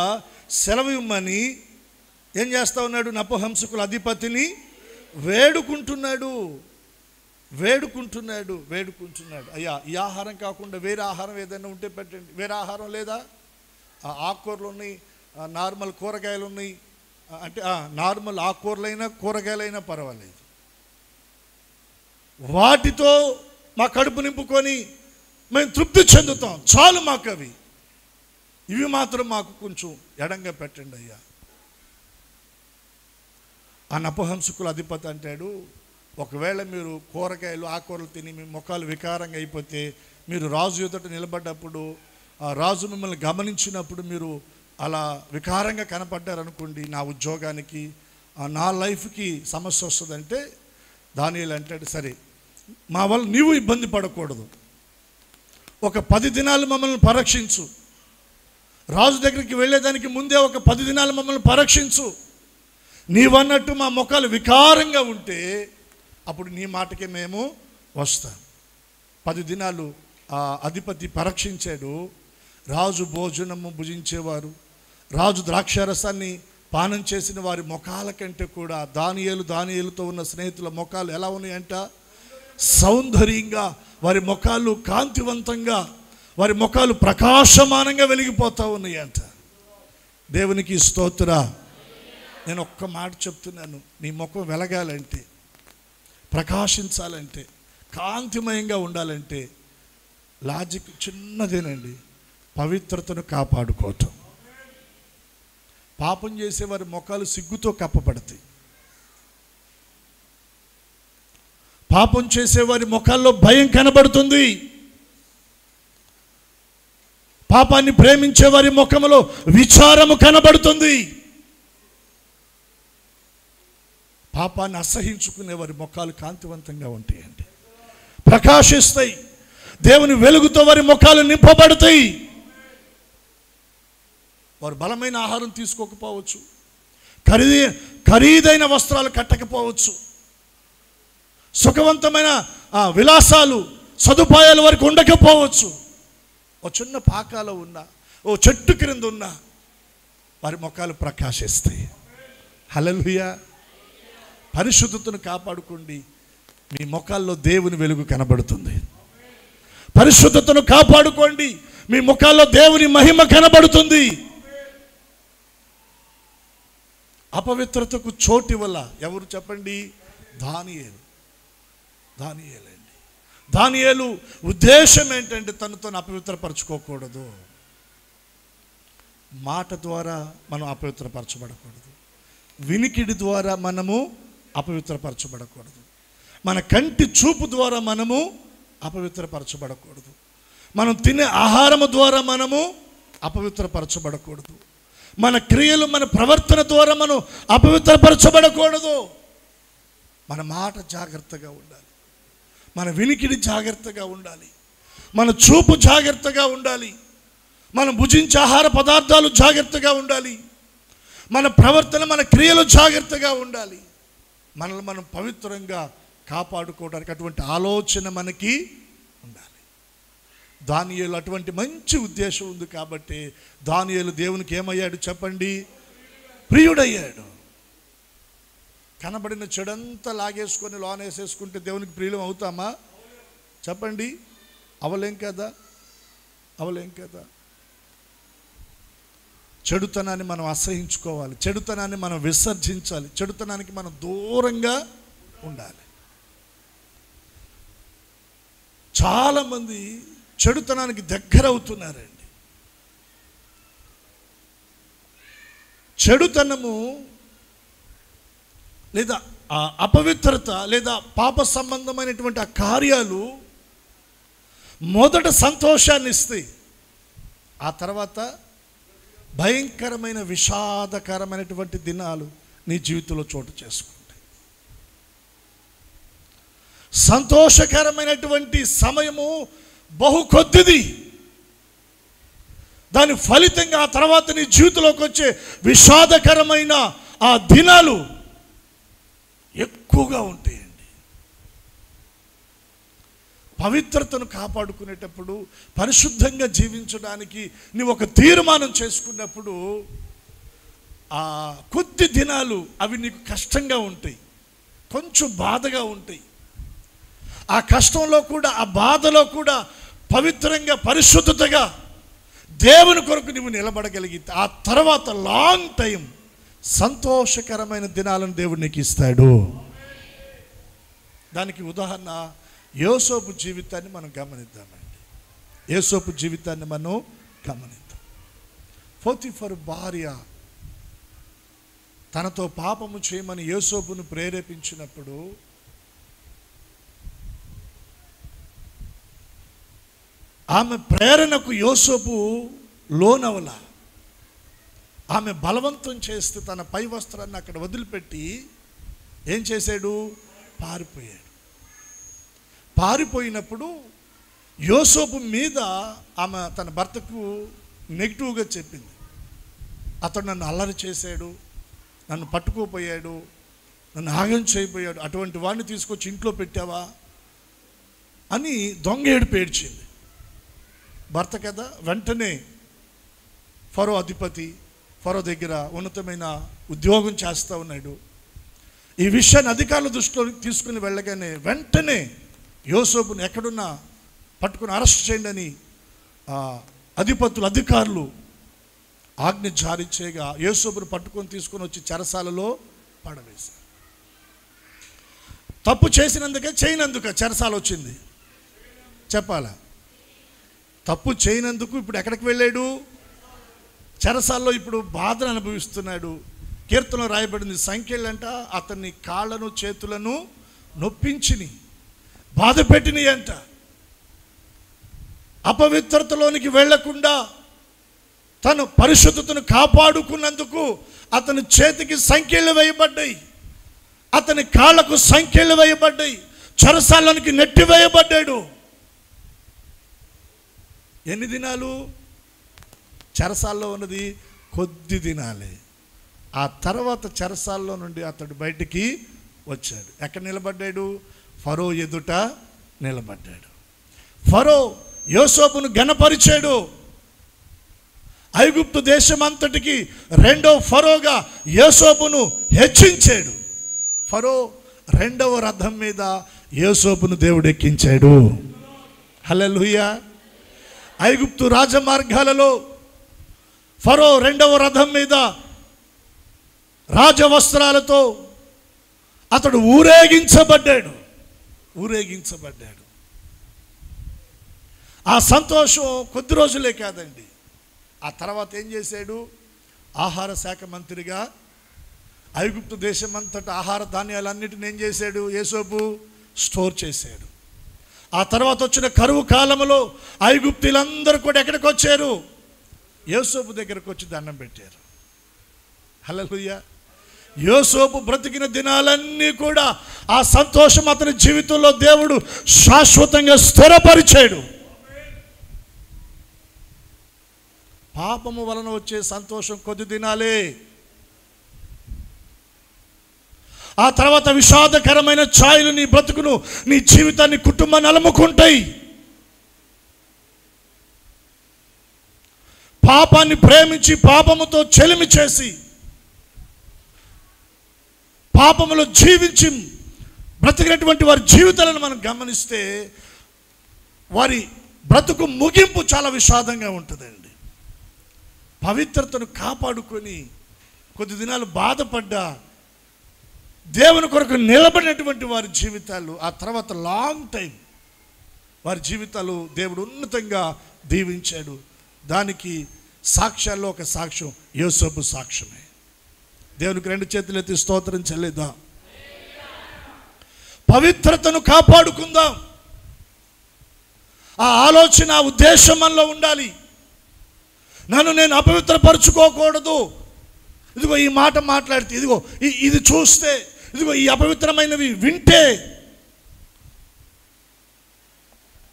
[SPEAKER 1] సెలవు ఇమ్మని ఏం చేస్తా ఉన్నాడు? నపుంసకుల అధిపతిని వేడుకుంటున్నాడు. అయ్యా, ఈ ఆహారం కాకుండా వేరే ఆహారం ఏదైనా ఉంటే పెట్టండి. వేరే ఆహారం లేదా? ఆకుకూరలు ఉన్నాయి, నార్మల్ కూరగాయలు ఉన్నాయి. అంటే నార్మల్ ఆకుకూరలైనా కూరగాయలైనా పర్వాలేదు. వాటితో మా కడుపు నింపుకొని మేము తృప్తి చెందుతాం, చాలు మాకు అవి. ఇవి మాత్రం మాకు కొంచెం ఎడంగా పెట్టండి అయ్యా. ఆ నపుంసకుల అధిపతి అంటాడు, ఒకవేళ మీరు కూరగాయలు ఆకుకూరలు తిని మీ ముఖాలు వికారంగా అయిపోతే, మీరు రాజు ఎదుట నిలబడ్డప్పుడు ఆ రాజు మిమ్మల్ని గమనించినప్పుడు మీరు అలా వికారంగా కనపడ్డారనుకోండి, నా ఉద్యోగానికి, నా లైఫ్కి సమస్య వస్తుందంటే దానియేలు అంటాడు, సరే మా వల్ల నీవు ఇబ్బంది పడకూడదు, ఒక 10 దినాలు మమ్మల్ని పరీక్షించు. రాజు దగ్గరికి వెళ్ళేదానికి ముందే ఒక 10 దినాలు మమ్మల్ని పరీక్షించు. నీవన్నట్టు మా ముఖాలు వికారంగా ఉంటే అప్పుడు నీ మాటకే మేము వస్తాం. 10 దినాలు ఆ అధిపతి పరీక్షించాడు. రాజు భోజనము భుజించేవారు, రాజు ద్రాక్షారసాన్ని పానం చేసిన వారి ముఖాల కంటే కూడా దానియేలుతో ఉన్న స్నేహితుల ముఖాలు ఎలా ఉన్నాయంట? సౌందర్యంగా, వారి ముఖాలు కాంతివంతంగా, వారి ముఖాలు ప్రకాశమానంగా వెలిగిపోతూ ఉన్నాయంట. దేవునికి స్తోత్ర. నేను ఒక్క మాట చెప్తున్నాను, నీ ముఖం వెలగాలంటే, ప్రకాశించాలంటే, కాంతిమయంగా ఉండాలంటే లాజిక్ చిన్నదేనండి, పవిత్రతను కాపాడుకోవటం. పాపం చేసేవారి ముఖాలు సిగ్గుతో కప్పబడతాయి. పాపం చేసేవారి ముఖాల్లో భయం కనబడుతుంది. పాపాన్ని ప్రేమించే వారి ముఖంలో విచారము కనబడుతుంది. పాపాన్ని అసహించుకునే వారి ముఖాలు కాంతివంతంగా ఉంటాయండి, ప్రకాశిస్తాయి. దేవుని వెలుగుతో వారి ముఖాలు నింపబడతాయి. వారు బలమైన ఆహారం తీసుకోకపోవచ్చు, ఖరీదైన వస్త్రాలు కట్టకపోవచ్చు, సుఖవంతమైన విలాసాలు సదుపాయాలు వారికి ఉండకపోవచ్చు. ఓ చిన్న పాకాలో ఉన్న, ఓ చెట్టు క్రింద ఉన్న వారి ముఖాలు ప్రకాశిస్తాయి. హల్లెలూయా. పరిశుద్ధతను కాపాడుకోండి, మీ ముఖాల్లో దేవుని వెలుగు కనబడుతుంది. పరిశుద్ధతను కాపాడుకోండి, మీ ముఖాల్లో దేవుని మహిమ కనబడుతుంది. అపవిత్రతకు చోటు వల్ల ఎవరు చెప్పండి? దానియేలు అండి. దానియేలు ఉద్దేశం ఏంటంటే తనతో అపవిత్రపరచుకోకూడదు. మాట ద్వారా మనం అపవిత్రపరచబడకూడదు, వినికిడి ద్వారా మనము అపవిత్రపరచబడకూడదు, మన కంటి చూపు ద్వారా మనము అపవిత్రపరచబడకూడదు, మనం తినే ఆహారము ద్వారా మనము అపవిత్రపరచబడకూడదు, మన క్రియలు, మన ప్రవర్తన ద్వారా మనం అపవిత్రపరచబడకూడదు. మన మాట జాగ్రత్తగా ఉండాలి, మన వినికిడి జాగ్రత్తగా ఉండాలి, మన చూపు జాగ్రత్తగా ఉండాలి, మనం భుజించే ఆహార పదార్థాలు జాగ్రత్తగా ఉండాలి, మన ప్రవర్తన, మన క్రియలు జాగ్రత్తగా ఉండాలి. మనల్ని మనం పవిత్రంగా కాపాడుకోవడానికి అటువంటి ఆలోచన మనకి ఉండాలి. దానియేలు అటువంటి మంచి ఉద్దేశం ఉంది కాబట్టి దానియేలు దేవునికి ఏమయ్యాడు చెప్పండి? ప్రియుడయ్యాడు. కనబడిన చెడంతా లాగేసుకొని లోనేసేసుకుంటే దేవునికి ప్రియులం అవుతామా? చెప్పండి. అవలేం కదా, అవలేం కదా. చెడుతనాన్ని మనం అసహించుకోవాలి, చెడుతనాన్ని మనం విసర్జించాలి, చెడుతనానికి మనం దూరంగా ఉండాలి. చాలామంది చెడుతనానికి దగ్గర అవుతున్నారండి. చెడుతనము లేదా ఆ అపవిత్రత లేదా పాప సంబంధమైనటువంటి ఆ కార్యాలు మొదట సంతోషాన్ని ఇస్తాయి, ఆ తర్వాత భయంకరమైన విషాదకరమైనటువంటి దినాలు నీ జీవితంలో చోటు చేసుకుంటాయి. సంతోషకరమైనటువంటి సమయము బహు కొద్దిది, దాని ఫలితంగా ఆ తర్వాత నీ జీవితంలోకి వచ్చే విషాదకరమైన ఆ దినాలు ఎక్కువగా ఉంటాయండి. పవిత్రతను కాపాడుకునేటప్పుడు, పరిశుద్ధంగా జీవించడానికి నీవు ఒక తీర్మానం చేసుకున్నప్పుడు ఆ కొద్ది దినాలు అవి నీకు కష్టంగా ఉంటాయి, కొంచెం బాధగా ఉంటాయి. ఆ కష్టంలో కూడా, ఆ బాధలో కూడా పవిత్రంగా, పరిశుద్ధతగా దేవుని కొరకు నువ్వు నిలబడగలిగితే ఆ తర్వాత లాంగ్ టైం సంతోషకరమైన దినాలను దేవుడు నీకు ఇస్తాడు. దానికి ఉదాహరణ యోసేపు జీవితాన్ని మనం గమనిద్దామండి. యోసేపు జీవితాన్ని మనం గమనిద్దాం. పోతీఫరు భార్య తనతో పాపము చేయమని యోసేపును ప్రేరేపించినప్పుడు ఆమె ప్రేరణకు యోసేపు లోనవల. ఆమె బలవంతం చేస్తే తన పై వస్త్రాన్ని అక్కడ వదిలిపెట్టి ఏం చేశాడు? పారిపోయాడు. పారిపోయినప్పుడు యోసేపు మీద ఆమె తన భర్తకు నెగిటివ్గా చెప్పింది. అతడు నన్ను అల్లరి చేశాడు, నన్ను పట్టుకోపోయాడు, నన్ను ఆగం చేయబోయాడు, అటువంటి వాడిని తీసుకొచ్చి ఇంట్లో పెట్టావా అని దొంగ ఏడుపు ఏడ్చింది. భర్త కదా. వెంటనే ఫరో అధిపతి, ఫరో దగ్గర ఉన్నతమైన ఉద్యోగం చేస్తూ ఉన్నాడు. ఈ విషయాన్ని అధికారుల దృష్టిలో తీసుకుని వెళ్ళగానే వెంటనే యోసేపుని ఎక్కడున్నా పట్టుకుని అరెస్ట్ చేయండి అని అధిపతులు, అధికారులు ఆజ్ఞ జారీ చేయగా యోసేపుని పట్టుకొని తీసుకొని వచ్చి చెరసాలలో పడవేశారు. తప్పు చేసినందుకే చేయనందుక చెరసాల వచ్చింది? చెప్పాలా? తప్పు చేయనందుకు ఇప్పుడు ఎక్కడికి వెళ్ళాడు? చెరసాల్లో ఇప్పుడు బాధను అనుభవిస్తున్నాడు. కీర్తనలో రాయబడింది, సంఖ్యలంట అతన్ని కాళ్ళను చేతులను నొప్పించిని, బాధ పెట్టిని అంట. అపవిత్రతలోనికి వెళ్లకుండా తను పరిశుద్ధతను కాపాడుకున్నందుకు అతని చేతికి సంఖ్యలు వేయబడ్డాయి, అతని కాళ్లకు సంఖ్యలు వేయబడ్డాయి, చెరసాలనికి నెట్టివేయబడ్డాడు. ఎన్ని దినాలు? చెరసాల్లో ఉన్నది కొద్ది దినాలే. ఆ తర్వాత చెరసాల్లో నుండి అతడు బయటికి వచ్చాడు. ఎక్కడ నిలబడ్డాడు? ఫరో ఎదుట నిలబడ్డాడు. ఫరో యోసేపును ఘనపరిచాడు. ఐగుప్తు దేశమంతటికి రెండో ఫరోగా యోసేపును హెచ్చించాడు. ఫరో రెండవ రథం మీద యోసేపును దేవుడు ఎక్కించాడు. హల్లెలూయా. ఐగుప్తు రాజమార్గాలలో ఫరో రెండవ రథం మీద రాజవస్త్రాలతో అతడు ఊరేగించబడ్డాడు. ఆ సంతోషం కొద్ది రోజులే కాదండి. ఆ తర్వాత ఏం చేశాడు? ఆహార శాఖ మంత్రిగా ఐగుప్తు దేశమంతటా ఆహార ధాన్యాలన్నిటిని ఏం చేశాడు? యోసేపు స్టోర్ చేశాడు. ఆ తర్వాత వచ్చిన కరువు కాలంలో ఐగుప్తీలందరూ కూడా ఎక్కడికి వచ్చారు? యోసేపు దగ్గరకు వచ్చి దండం పెట్టారు. హల్లెలూయా. యోసేపు బ్రతికిన దినాలన్నీ కూడా ఆ సంతోషం అతని జీవితంలో దేవుడు శాశ్వతంగా స్థిరపరిచాడు. పాపము వలన వచ్చే సంతోషం కొద్ది దినాలే. ఆ తర్వాత విషాదకరమైన ఛాయలు నీ బ్రతుకును, నీ జీవితాన్ని, కుటుంబాన్ని అలముకుంటాయి. పాపాన్ని ప్రేమించి పాపముతో చెలిమి చేసి పాపములో జీవించి బ్రతికినటువంటి వారి జీవితాలను మనం గమనిస్తే వారి బ్రతుకు ముగింపు చాలా విషాదంగా ఉంటుందండి. పవిత్రతను కాపాడుకొని కొద్ది దినాలు బాధపడ్డా దేవుని కొరకు నిలబడినటువంటి వారి జీవితాలు ఆ తర్వాత లాంగ్ టైం వారి జీవితాలు దేవుడు ఉన్నతంగా దీవించాడు. దానికి సాక్ష్యాల్లో ఒక సాక్ష్యం యోసేపు సాక్ష్యమే. దేవునికి 2 చేతులు ఎత్తి స్తోత్రం చెల్లిద్దాం. పవిత్రతను కాపాడుకుందాం. ఆ ఆలోచన, ఆ ఉద్దేశం మనలో ఉండాలి. నన్ను నేను అపవిత్రపరచుకోకూడదు. ఇదిగో ఈ మాట మాట్లాడితే, ఇదిగో ఇది చూస్తే, ఇదిగో ఈ అపవిత్రమైనవి వింటే,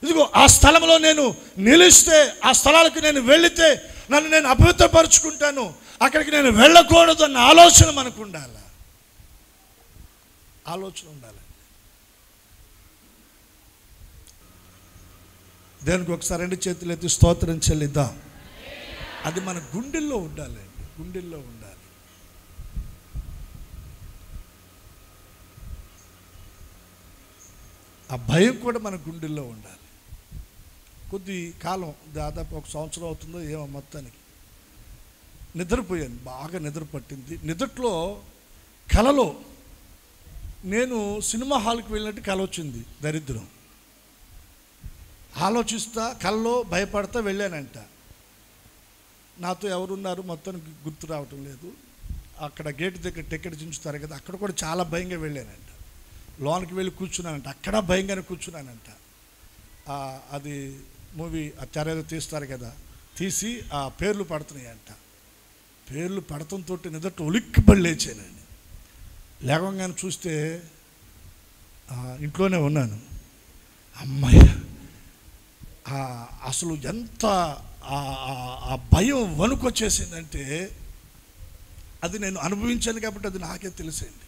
[SPEAKER 1] ఇదిగో ఆ స్థలంలో నేను నిలిస్తే, ఆ స్థలాలకు నేను వెళితే నన్ను నేను అపవిత్రపరుచుకుంటాను, అక్కడికి నేను వెళ్ళకూడదు అన్న ఆలోచన మనకు ఉండాలి. ఆలోచన ఉండాలి. దేవునికి ఒకసారి 2 చేతులు ఎత్తి స్తోత్రం చెల్లిద్దాం. అది మన గుండెల్లో ఉండాలండి, గుండెల్లో ఉండాలి. ఆ భయం కూడా మన గుండెల్లో ఉండాలి. కొద్ది కాలం, దాదాపు 1 సంవత్సరం అవుతుందో ఏమో, మొత్తానికి నిద్రపోయాను, బాగా నిద్ర పట్టింది. నిద్రలో కలలో నేను సినిమా హాల్కి వెళ్ళినట్టు కల వచ్చింది. దరిద్రం. ఆలోచిస్తా, కల్లో భయపడతా వెళ్ళానంట. నాతో ఎవరున్నారు మొత్తం గుర్తు రావటం లేదు. అక్కడ గేట్ దగ్గర టికెట్ చించుతారు కదా, అక్కడ కూడా చాలా భయంగా వెళ్ళానంట. లోనికి వెళ్ళి కూర్చున్నానంట, అక్కడ భయంగానే కూర్చున్నానంట. అది మూవీ ఆ తెర ఏదో తీస్తారు కదా, తీసి ఆ పేర్లు పడుతున్నాయంట. పేర్లు పడటంతో నిదట ఉలిక్కిపడి లేచానండి. లేవగానే చూస్తే ఇంట్లోనే ఉన్నాను. అమ్మాయి అసలు ఎంత ఆ భయం వణుకొచ్చేసిందంటే, అది నేను అనుభవించాను కాబట్టి అది నాకే తెలిసింది.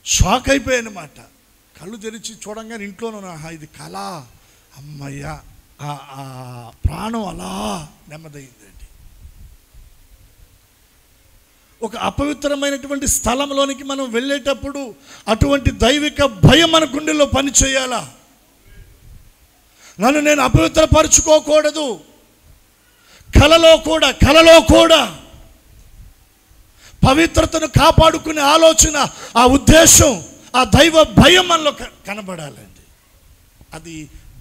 [SPEAKER 1] షాక్ అయిపోయానమాట. కళ్ళు తెరిచి చూడంగానే ఇంట్లోనే ఇది కళ, అమ్మయ్య, ప్రాణం అలా నెమ్మదైందండి. ఒక అపవిత్రమైనటువంటి స్థలంలోనికి మనం వెళ్ళేటప్పుడు అటువంటి దైవిక భయం మన గుండెల్లో పనిచేయాలా. నన్ను నేను అపవిత్రపరుచుకోకూడదు. కలలో కూడా పవిత్రతను కాపాడుకునే ఆలోచన, ఆ ఉద్దేశం, ఆ దైవ భయం మనలో కనబడాలండి. అది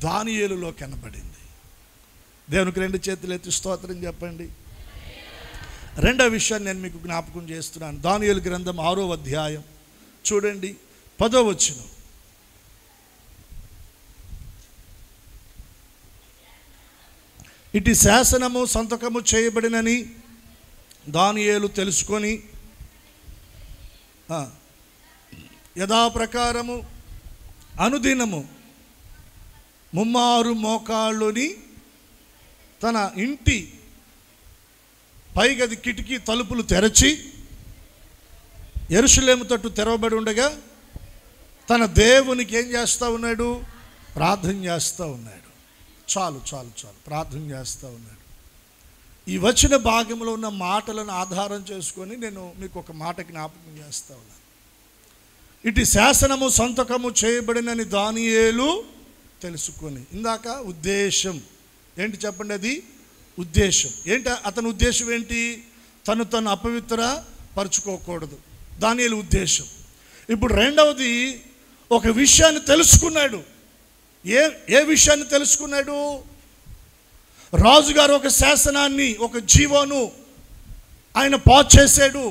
[SPEAKER 1] దానియేలులో కనబడింది. దేవునికి 2 చేతులు ఎత్తి స్తోత్రం చెప్పండి. రెండవ విషయాన్ని నేను మీకు జ్ఞాపకం చేస్తున్నాను. దానియేలు గ్రంథం 6వ అధ్యాయం చూడండి, 10వ వచనం. ఇటు శాసనము సంతకము చేయబడినని దానియేలు తెలుసుకొని యథాప్రకారము అనుదినము 3 మోకాళ్ళుని తన ఇంటి పైగది కిటికీ తలుపులు తెరచి యెరూషలేము తట్టు తెరవబడి ఉండగా తన దేవునికి ఏం చేస్తూ ఉన్నాడు? ప్రార్థన చేస్తూ ఉన్నాడు. చాలు ప్రార్థన చేస్తూ ఉన్నాడు. ఈ వచ్చిన భాగంలో ఉన్న మాటలను ఆధారం చేసుకొని నేను మీకు ఒక మాట జ్ఞాపకం చేస్తూ ఉన్నాను. ఇటు శాసనము సంతకము చేయబడినని దానియేలు తెలుసుకొని. ఇందాక ఉద్దేశం ఏంటి చెప్పండి? అది ఉద్దేశం ఏంటి? అతని ఉద్దేశం ఏంటి? తను అపవిత్ర పరుచుకోకూడదు, దానియేలు ఉద్దేశం. ఇప్పుడు రెండవది, ఒక విషయాన్ని తెలుసుకున్నాడు. ఏ విషయాన్ని తెలుసుకున్నాడు? రాజుగారు ఒక శాసనాన్ని, ఒక జీవోను ఆయన పాస్ చేశాడు.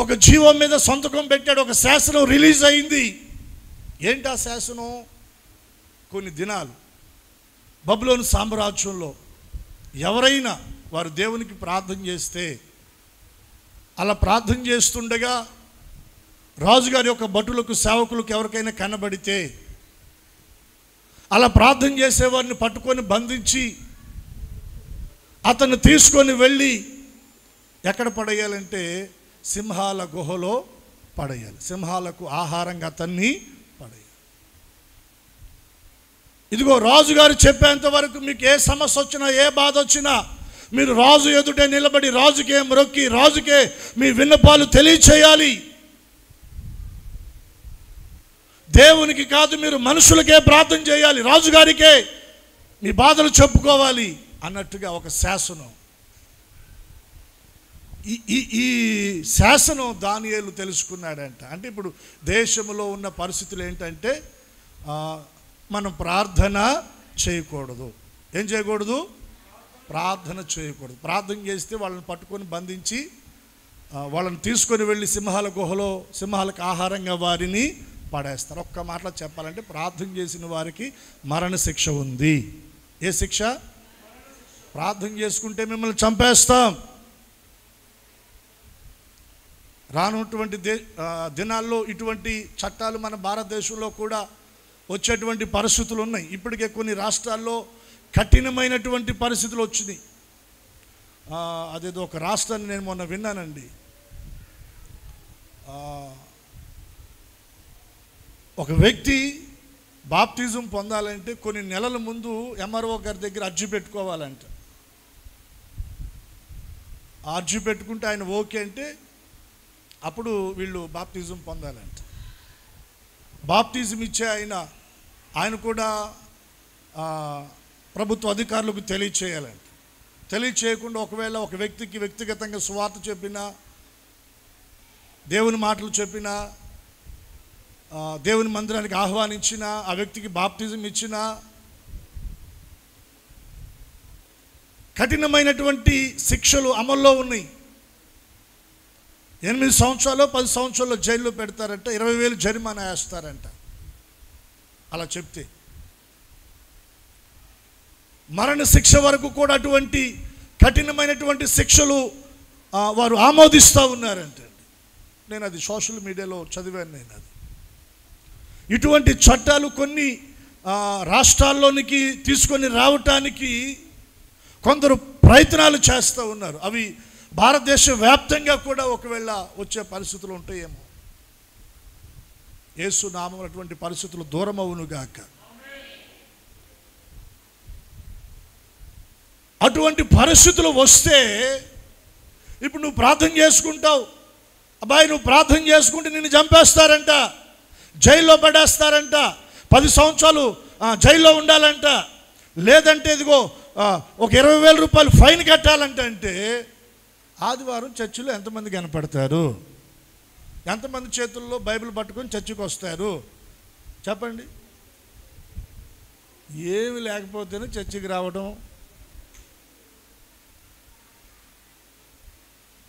[SPEAKER 1] ఒక జీవో మీద సంతకం పెట్టాడు. ఒక శాసనం రిలీజ్ అయింది. ఏంటి ఆ శాసనం? కొన్ని దినాలు బబులోను సామ్రాజ్యంలో ఎవరైనా వారు దేవునికి ప్రార్థన చేస్తే, అలా ప్రార్థన చేస్తుండగా రాజుగారి యొక్క భటులకు, సేవకులకు ఎవరికైనా కనబడితే అలా ప్రార్థన చేసేవారిని పట్టుకొని బంధించి అతన్ని తీసుకొని వెళ్ళి ఎక్కడ పడేయాలంటే సింహాల గుహలో పడేయాలి. సింహాలకు ఆహారంగా అతన్ని పడేయాలి. ఇదిగో రాజుగారు చెప్పేంత వరకు మీకు ఏ సమస్య వచ్చినా, ఏ బాధ వచ్చినా మీరు రాజు ఎదుటే నిలబడి రాజుకే మ్రొక్కి రాజుకే మీ విన్నపాలు తెలియచేయాలి. దేవునికి కాదు, మీరు మనుషులకే ప్రార్థన చేయాలి, రాజుగారికే మీ బాధలు చెప్పుకోవాలి అన్నట్టుగా ఒక శాసనం. ఈ శాసనం దానియేలు తెలుసుకున్నాడంట. అంటే ఇప్పుడు దేశంలో ఉన్న పరిస్థితులు ఏంటంటే మనం ప్రార్థన చేయకూడదు. ఏం చేయకూడదు? ప్రార్థన చేయకూడదు. ప్రార్థన చేస్తే వాళ్ళని పట్టుకొని బంధించి వాళ్ళని తీసుకొని వెళ్ళి సింహాల గుహలో సింహాలకు ఆహారంగా వారిని పడేస్తారు. ఒక్క మాటలో చెప్పాలంటే ప్రార్థన చేసిన వారికి మరణ శిక్ష ఉంది. ఏ శిక్ష? ప్రార్థన చేసుకుంటే మిమ్మల్ని చంపేస్తాం. రానున్నటువంటి దినాల్లో ఇటువంటి చట్టాలు మన భారతదేశంలో కూడా వచ్చేటువంటి పరిస్థితులు ఉన్నాయి. ఇప్పటికే కొన్ని రాష్ట్రాల్లో కఠినమైనటువంటి పరిస్థితులు వచ్చినాయి. అదేదో ఒక రాష్ట్రాన్ని నేను మొన్న విన్నానండి. ఒక వ్యక్తి బాప్టిజం పొందాలంటే కొన్ని నెలల ముందు ఎంఆర్ఓ గారి దగ్గర అర్జీ పెట్టుకోవాలంట. ఆ అర్జీ పెట్టుకుంటే ఆయన ఓకే అంటే అప్పుడు వీళ్ళు బాప్టిజం పొందాలంట. బాప్టిజం ఇచ్చే ఆయన కూడా ప్రభుత్వ అధికారులకు తెలియచేయాలంట. తెలియచేయకుండా ఒకవేళ ఒక వ్యక్తికి వ్యక్తిగతంగా సువార్త చెప్పినా, దేవుని మాటలు చెప్పినా, దేవుని మందిరానికి ఆహ్వానించిన ఆ వ్యక్తికి బాప్టిజం ఇచ్చిన కఠినమైనటువంటి శిక్షలు అమల్లో ఉన్నాయి. 8 సంవత్సరాలు 10 సంవత్సరాలు జైల్లో పెడతారంట, 20,000 జరిమానా వేస్తారంట. అలా చెప్తే మరణ శిక్ష వరకు కూడా అటువంటి కఠినమైనటువంటి శిక్షలు వారు ఆమోదిస్తూ ఉన్నారంట. నేను అది సోషల్ మీడియాలో చదివాను. నేను అది ఇటువంటి చట్టాలు కొన్ని రాష్ట్రాల్లోనికి తీసుకొని రావటానికి కొందరు ప్రయత్నాలు చేస్తూ ఉన్నారు. అవి భారతదేశ వ్యాప్తంగా కూడా ఒకవేళ వచ్చే పరిస్థితులు ఉంటాయేమో. యేసు నామమున అటువంటి పరిస్థితులు దూరం అవునుగాక. అటువంటి పరిస్థితులు వస్తే ఇప్పుడు నువ్వు ప్రార్థన చేసుకుంటావు, అబ్బాయి నువ్వు ప్రార్థన చేసుకుంటే నిన్ను చంపేస్తారంట, జైల్లో పడేస్తారంట, 10 సంవత్సరాలు జైల్లో ఉండాలంట, లేదంటే ఇదిగో ఒక 20,000 రూపాయలు ఫైన్ కట్టాలంట. అంటే ఆదివారం చర్చిలో ఎంతమంది కనపడతారు? ఎంతమంది చేతుల్లో బైబిల్ పట్టుకొని చర్చికి వస్తారు చెప్పండి? ఏమి లేకపోతేనే చర్చికి రావడం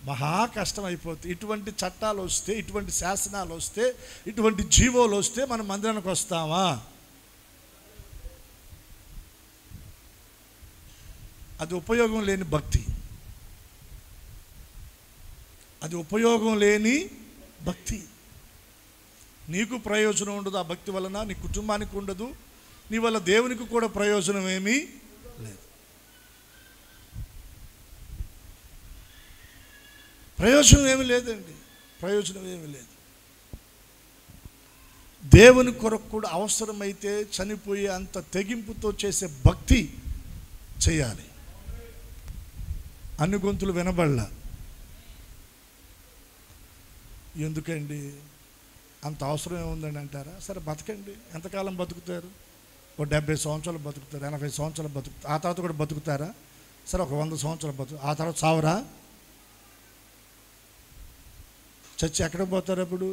[SPEAKER 1] మహా కష్టం అయిపోతుంది. ఇటువంటి చట్టాలు వస్తే, ఇటువంటి శాసనాలు వస్తే, ఇటువంటి జీవోలు వస్తే మనం మందిరానికి వస్తామా? అది ఉపయోగం లేని భక్తి. అది ఉపయోగం లేని భక్తి. నీకు ప్రయోజనం ఉండదు ఆ భక్తి వలన, నీ కుటుంబానికి ఉండదు, నీ వల్ల దేవునికి కూడా ప్రయోజనం ఏమీ లేదు. ప్రయోజనం ఏమీ లేదండి, ప్రయోజనం ఏమీ లేదు. దేవుని కొరకు కూడా అవసరమైతే చనిపోయే అంత తెగింపుతో చేసే భక్తి చేయాలి. అన్ని గొంతులు వినబడలా. ఎందుకండి అంత అవసరం ఏముందండి అంటారా? సరే బతకండి. ఎంతకాలం బతుకుతారు? ఒక 70 సంవత్సరాలు బతుకుతారు, 80 సంవత్సరాలు బతుకుతారు. ఆ తర్వాత కూడా బతుకుతారా? సరే ఒక 100 సంవత్సరాలు బతుకు, ఆ తర్వాత చావరా? చచ్చి ఎక్కడికి పోతారు? అప్పుడు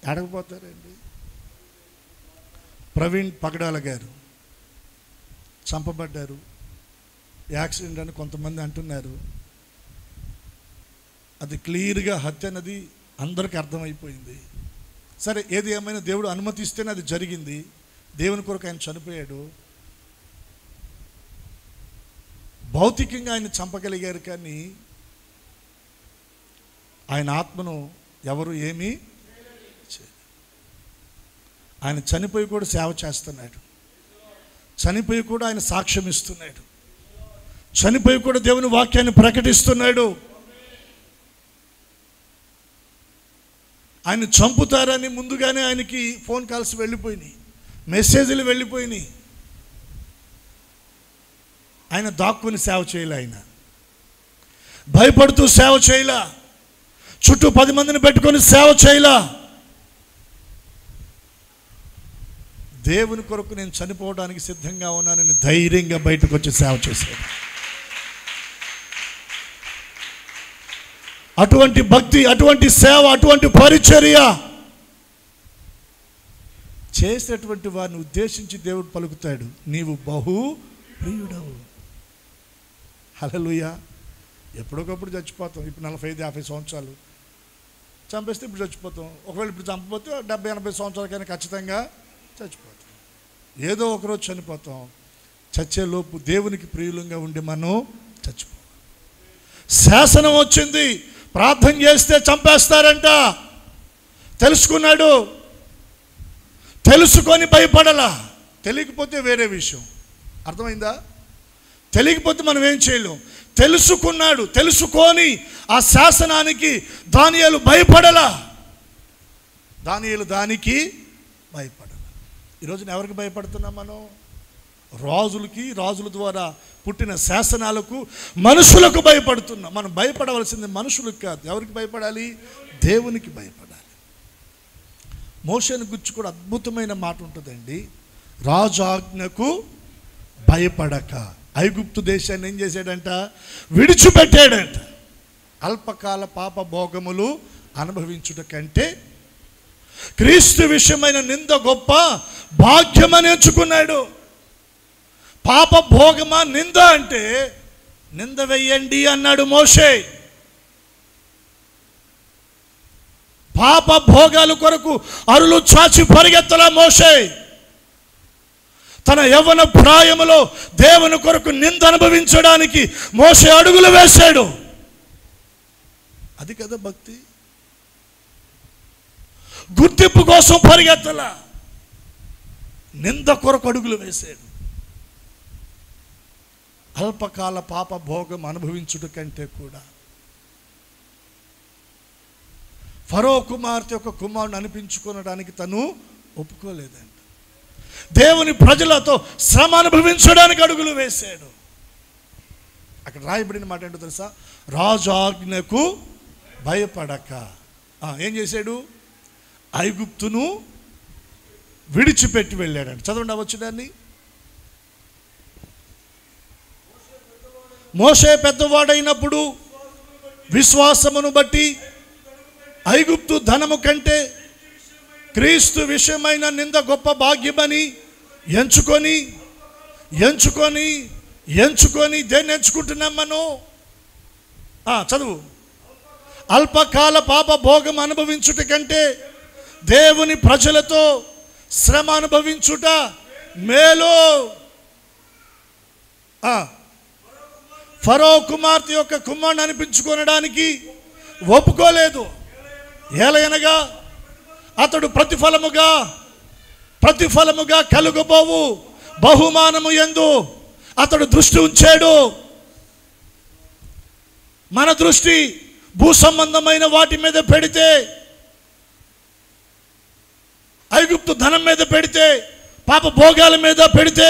[SPEAKER 1] ఎక్కడికి పోతారండి? ప్రవీణ్ పగడాల గారు చంపబడ్డారు, యాక్సిడెంట్ అని కొంతమంది అంటున్నారు. అది క్లియర్గా హత్య అన్నది అందరికీ అర్థమైపోయింది. సరే ఏది ఏమైనా దేవుడు అనుమతిస్తేనే అది జరిగింది. దేవుని కొరకు ఆయన చనిపోయాడు. భౌతికంగా ఆయన చంపగలిగారు, కానీ ఆయన ఆత్మను ఎవరు ఏమీ చేయరు. ఆయన చనిపోయి కూడా సేవ చేస్తున్నాడు, చనిపోయి కూడా ఆయన సాక్ష్యం ఇస్తున్నాడు, చనిపోయి కూడా దేవుని వాక్యాన్ని ప్రకటిస్తున్నాడు. ఆయన చంపుతారని ముందుగానే ఆయనకి ఫోన్ కాల్స్ వెళ్ళిపోయినాయి, మెసేజ్లు వెళ్ళిపోయినాయి. ఆయన దాక్కుని సేవ చేయలే, ఆయన భయపడుతూ సేవ చేయలా, చుట్టూ 10 మందిని పెట్టుకొని సేవ చేయలా. దేవుని కొరకు నేను చనిపోవడానికి సిద్ధంగా ఉన్నానని ధైర్యంగా బయటకు వచ్చి సేవ చేశాడు. అటువంటి భక్తి, అటువంటి సేవ, అటువంటి పరిచర్య చేసేటువంటి వారిని ఉద్దేశించి దేవుడు పలుకుతాడు, నీవు బహు ప్రియుడవు. హల్లెలూయా. ఎప్పటికప్పుడు చచ్చిపోతాం. ఇప్పుడు 45-50 సంవత్సరాలు చంపేస్తే ఇప్పుడు చచ్చిపోతాం. ఒకవేళ ఇప్పుడు చంపకపోతే 70-80 సంవత్సరాలకైనా ఖచ్చితంగా చచ్చిపోతాం. ఏదో ఒకరోజు చనిపోతాం. చచ్చేలోపు దేవునికి ప్రియులంగా ఉండి మనం చచ్చిపోతాం. శాసనం వచ్చింది, ప్రార్థన చేస్తే చంపేస్తారంట. తెలుసుకున్నాడు, తెలుసుకొని భయపడలా. తెలియకపోతే వేరే విషయం. అర్థమైందా? తెలియకపోతే మనం ఏం చేయలేం. తెలుసుకున్నాడు, తెలుసుకొని ఆ శాసనానికి దానియేలు భయపడలా. దానియేలు దానికి భయపడలా. ఈరోజున ఎవరికి భయపడుతున్నాం మనం? రాజులకి, రాజుల ద్వారా పుట్టిన శాసనాలకు, మనుషులకు భయపడుతున్నాం. మనం భయపడవలసింది మనుషులకు కాదు. ఎవరికి భయపడాలి? దేవునికి భయపడాలి. మోషేను గురించి కూడా అద్భుతమైన మాట ఉంటుందండి. రాజాజ్ఞకు భయపడక ఐగుప్తు దేశాన్ని ఏం చేశాడంట? విడిచిపెట్టాడంట. అల్పకాల పాప భోగములు అనుభవించుట కంటే క్రీస్తు విషయమైన నింద గొప్ప భాగ్యమని ఎంచుకున్నాడు. పాప భోగమా నింద అంటే నింద వెయ్యండి అన్నాడు మోషే. పాప భోగాల కొరకు అరులు చాచి పరిగెత్తలా మోషే. తన యవ్వన ప్రాయములో దేవుని కొరకు నింద అనుభవించడానికి మోషే అడుగులు వేశాడు. అది కదా భక్తి. గుర్తింపు కోసం పరిగెత్తలా, నింద కొరకు అడుగులు వేశాడు. అల్పకాల పాప భోగం అనుభవించుట కంటే కూడా ఫరో కుమార్తె యొక్క కుమారుని అనిపించుకోవడానికి తను ఒప్పుకోలేదంట. దేవుని ప్రజలతో శ్రమ అనుభవించడానికి అడుగులు వేశాడు. అక్కడ రాయబడిన మాట ఏంటో తెలుసా? రాజాజ్ఞకు భయపడక ఏం చేశాడు? ఐగుప్తును విడిచిపెట్టి వెళ్ళాడంట. చదవండి అవచ్చు దాన్ని. మోషే పెద్దవాడైనప్పుడు విశ్వాసమును బట్టి ఐగుప్తు ధనము కంటే క్రీస్తు విషయమైన నింద గొప్ప భాగ్యమని ఎంచుకొని ఎంచుకొని ఎంచుకొని దేన్ని ఎంచుకుంటున్నాం మనం? చదువు. అల్పకాల పాప భోగం అనుభవించుట కంటే దేవుని ప్రజలతో శ్రమ అనుభవించుట మేలు. ఫరో కుమార్తె యొక్క కుమారుని అనిపించుకొనడానికి ఒప్పుకోలేదు. ఏలయనగా అతడు ప్రతిఫలముగా కలుగబోవు బహుమానము యందు అతడు దృష్టి ఉంచాడు. మన దృష్టి భూ సంబంధమైన వాటి మీద పెడితే, ఐగుప్తు ధనం మీద పెడితే, పాప భోగాల మీద పెడితే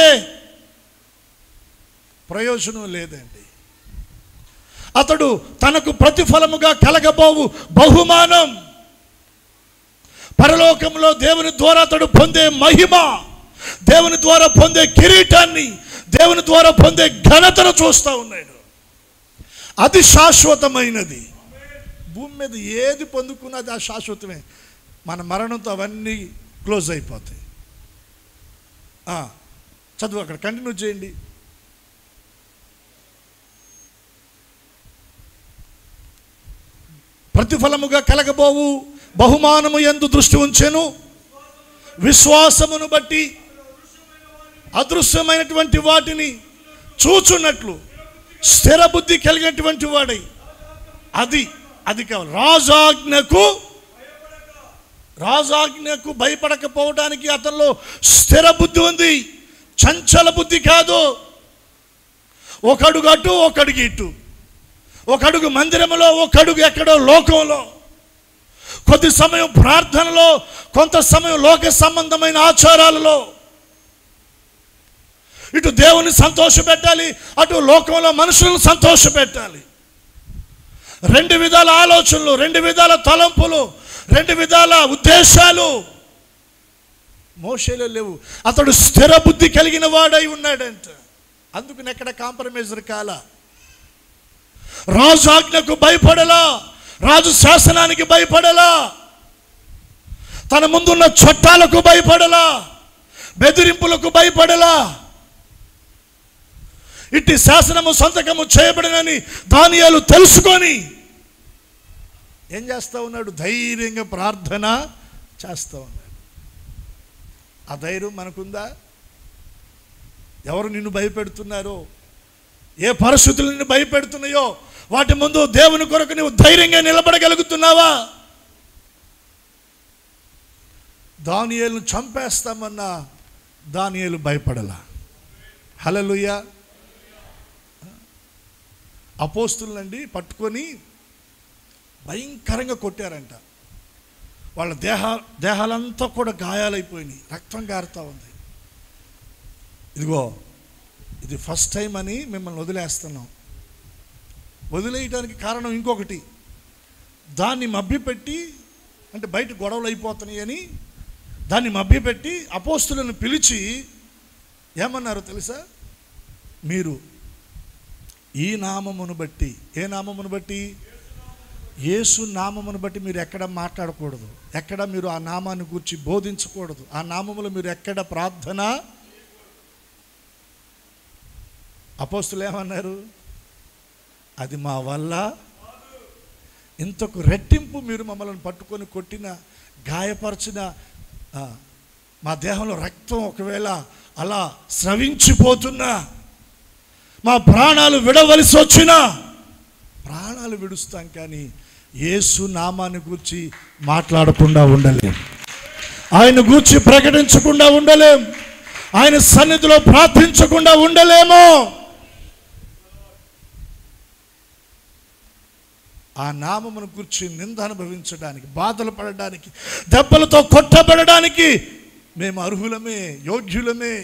[SPEAKER 1] ప్రయోజనం లేదండి. అతడు తనకు ప్రతిఫలముగా కలగబోవు బహుమానం, పరలోకంలో దేవుని ద్వారా అతడు పొందే మహిమ, దేవుని ద్వారా పొందే కిరీటాన్ని, దేవుని ద్వారా పొందే ఘనతను చూస్తూ ఉన్నాడు. అది శాశ్వతమైనది. భూమి మీద ఏది పొందుకున్నది ఆ శాశ్వతమే. మన మరణంతో అవన్నీ క్లోజ్ అయిపోతాయి. చదువు, అక్కడ కంటిన్యూ చేయండి. ప్రతిఫలముగా కలగబోవు బహుమానము యందు దృష్టి ఉంచెను. విశ్వాసమును బట్టి అదృశ్యమైనటువంటి వాటిని చూచున్నట్లు స్థిర బుద్ధి కలిగినటువంటి వాడై, అది కావాలి. రాజాజ్ఞకు భయపడకపోవడానికి అతనిలో స్థిర బుద్ధి ఉంది, చంచల బుద్ధి కాదు. ఒకడుగు అటు, ఒకడుగు ఇటు, ఒకడుగు మందిరంలో, ఒకడుగు ఎక్కడో లోకంలో. కొద్ది సమయం ప్రార్థనలో, కొంత సమయం లోక సంబంధమైన ఆచారాలలో. ఇటు దేవుని సంతోషపెట్టాలి, అటు లోకంలో మనుషులను సంతోషపెట్టాలి. రెండు విధాల ఆలోచనలు, రెండు విధాల తలంపులు, రెండు విధాల ఉద్దేశాలు మోషేలో లేవు. అతడు స్థిర బుద్ధి కలిగిన వాడై ఉన్నాడంట. అందుకని ఎక్కడ కాంప్రమైజ్ కాల. రాజు ఆజ్ఞకు భయపడలా, రాజు శాసనానికి భయపడలా, తన ముందున్న చట్టాలకు భయపడలా, బెదిరింపులకు భయపడలా. ఇట్టి శాసనము సంతకము చేయబడనని దానియేలు తెలుసుకొని ఏం చేస్తా ఉన్నాడు? ధైర్యంగా ప్రార్థన చేస్తూ ఉన్నాడు. ఆ ధైర్యం మనకుందా? ఎవరు నిన్ను భయపెడుతున్నారో, ఏ పరిస్థితులు నిన్ను భయపెడుతున్నాయో వాటి ముందు దేవుని కొరకు నువ్వు ధైర్యంగా నిలబడగలుగుతున్నావా? దానియేలును చంపేస్తామన్నా దానియేలు భయపడలా. హల్లెలూయా. అపోస్తులండి పట్టుకొని భయంకరంగా కొట్టారంట. వాళ్ళ దేహాలంతా కూడా గాయాలైపోయినాయి, రక్తం కారుతూ ఉంది. ఇదిగో ఇది ఫస్ట్ టైం అని మిమ్మల్ని వదిలేస్తున్నాం. వదిలేయడానికి కారణం ఇంకొకటి, దాన్ని మభ్యపెట్టి, అంటే బయట గొడవలు అయిపోతున్నాయి అని దాన్ని మభ్యపెట్టి అపోస్తులను పిలిచి ఏమన్నారో తెలుసా? మీరు ఈ నామమును బట్టి, ఏ నామమును బట్టి? యేసు నామమును బట్టి మీరు ఎక్కడ మాట్లాడకూడదు, ఎక్కడ మీరు ఆ నామాన్ని గురించి బోధించకూడదు, ఆ నామములో మీరు ఎక్కడ ప్రార్థన. అపోస్తులు ఏమన్నారు? అది మా వల్ల, ఇంతకు రెట్టింపు మీరు మమ్మల్ని పట్టుకొని కొట్టిన, గాయపరిచిన, మా దేహంలో రక్తం ఒకవేళ అలా స్రవించిపోతున్నా, మా ప్రాణాలు విడవలసి వచ్చినా ప్రాణాలు విడుస్తాం, కానీ యేసు నామాన్ని గూర్చి మాట్లాడకుండా ఉండలేం, ఆయన గూర్చి ప్రకటించకుండా ఉండలేం, ఆయన సన్నిధిలో ప్రార్థించకుండా ఉండలేము. ఆ నామమును గురించి నింద అనుభవించడానికి, బాధలు పడడానికి, దెబ్బలతో కొట్టబడడానికి మేము అర్హులమే, యోగ్యులమే,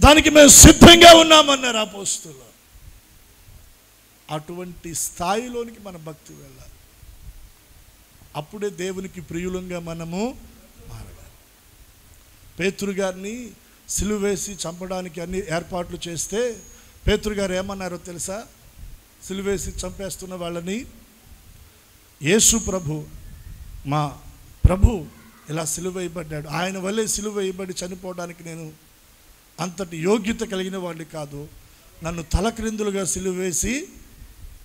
[SPEAKER 1] దానికి మేము సిద్ధంగా ఉన్నామన్నారు అపోస్తులు. అటువంటి స్థాయిలోనికి మన భక్తి వెళ్ళాలి. అప్పుడే దేవునికి ప్రియులంగా మనము మారగాలి. పేతురు గారిని సిలువ వేసి చంపడానికి అన్ని ఏర్పాట్లు చేస్తే పేతురు గారు ఏమన్నారో తెలుసా? సిలువ వేసి చంపేస్తున్న వాళ్ళని, యేసు ప్రభు, మా ప్రభు ఇలా సిలువ వేయబడ్డాడు, ఆయన వల్లే సిలువ వేయబడి చనిపోవడానికి నేను అంతటి యోగ్యత కలిగిన వాడిని కాదు, నన్ను తలక్రిందులుగా సిలువ వేసి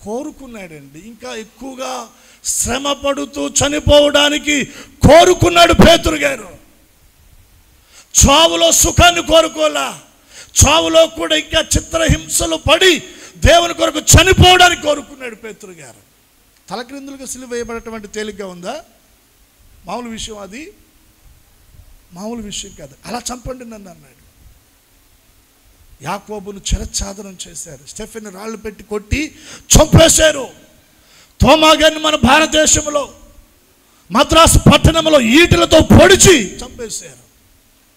[SPEAKER 1] కోరుకున్నాడండి. ఇంకా ఎక్కువగా శ్రమ పడుతూ చనిపోవడానికి కోరుకున్నాడు పేతురు గారు. చావులో సుఖాన్ని కోరుకోలా, చావులో కూడా ఇంకా చిత్రహింసలు పడి దేవుని కొరకు చనిపోవడానికి కోరుకున్నాడు పేతురు గారు. తలక్రిందులుగా సిలువ వేయబడేటువంటి తేలిగ్గా ఉందా? మామూలు విషయం అది, మామూలు విషయం కాదు. అలా చంపండి నన్ను అన్నాడు. యాకోబును చిరఛాదనం చేశారు, స్టెఫెన్ రాళ్ళు పెట్టి కొట్టి చంపేశారు. తోమా గారిని మన భారతదేశంలో మద్రాసు పట్టణంలో ఈటలతో పొడిచి చంపేశారు.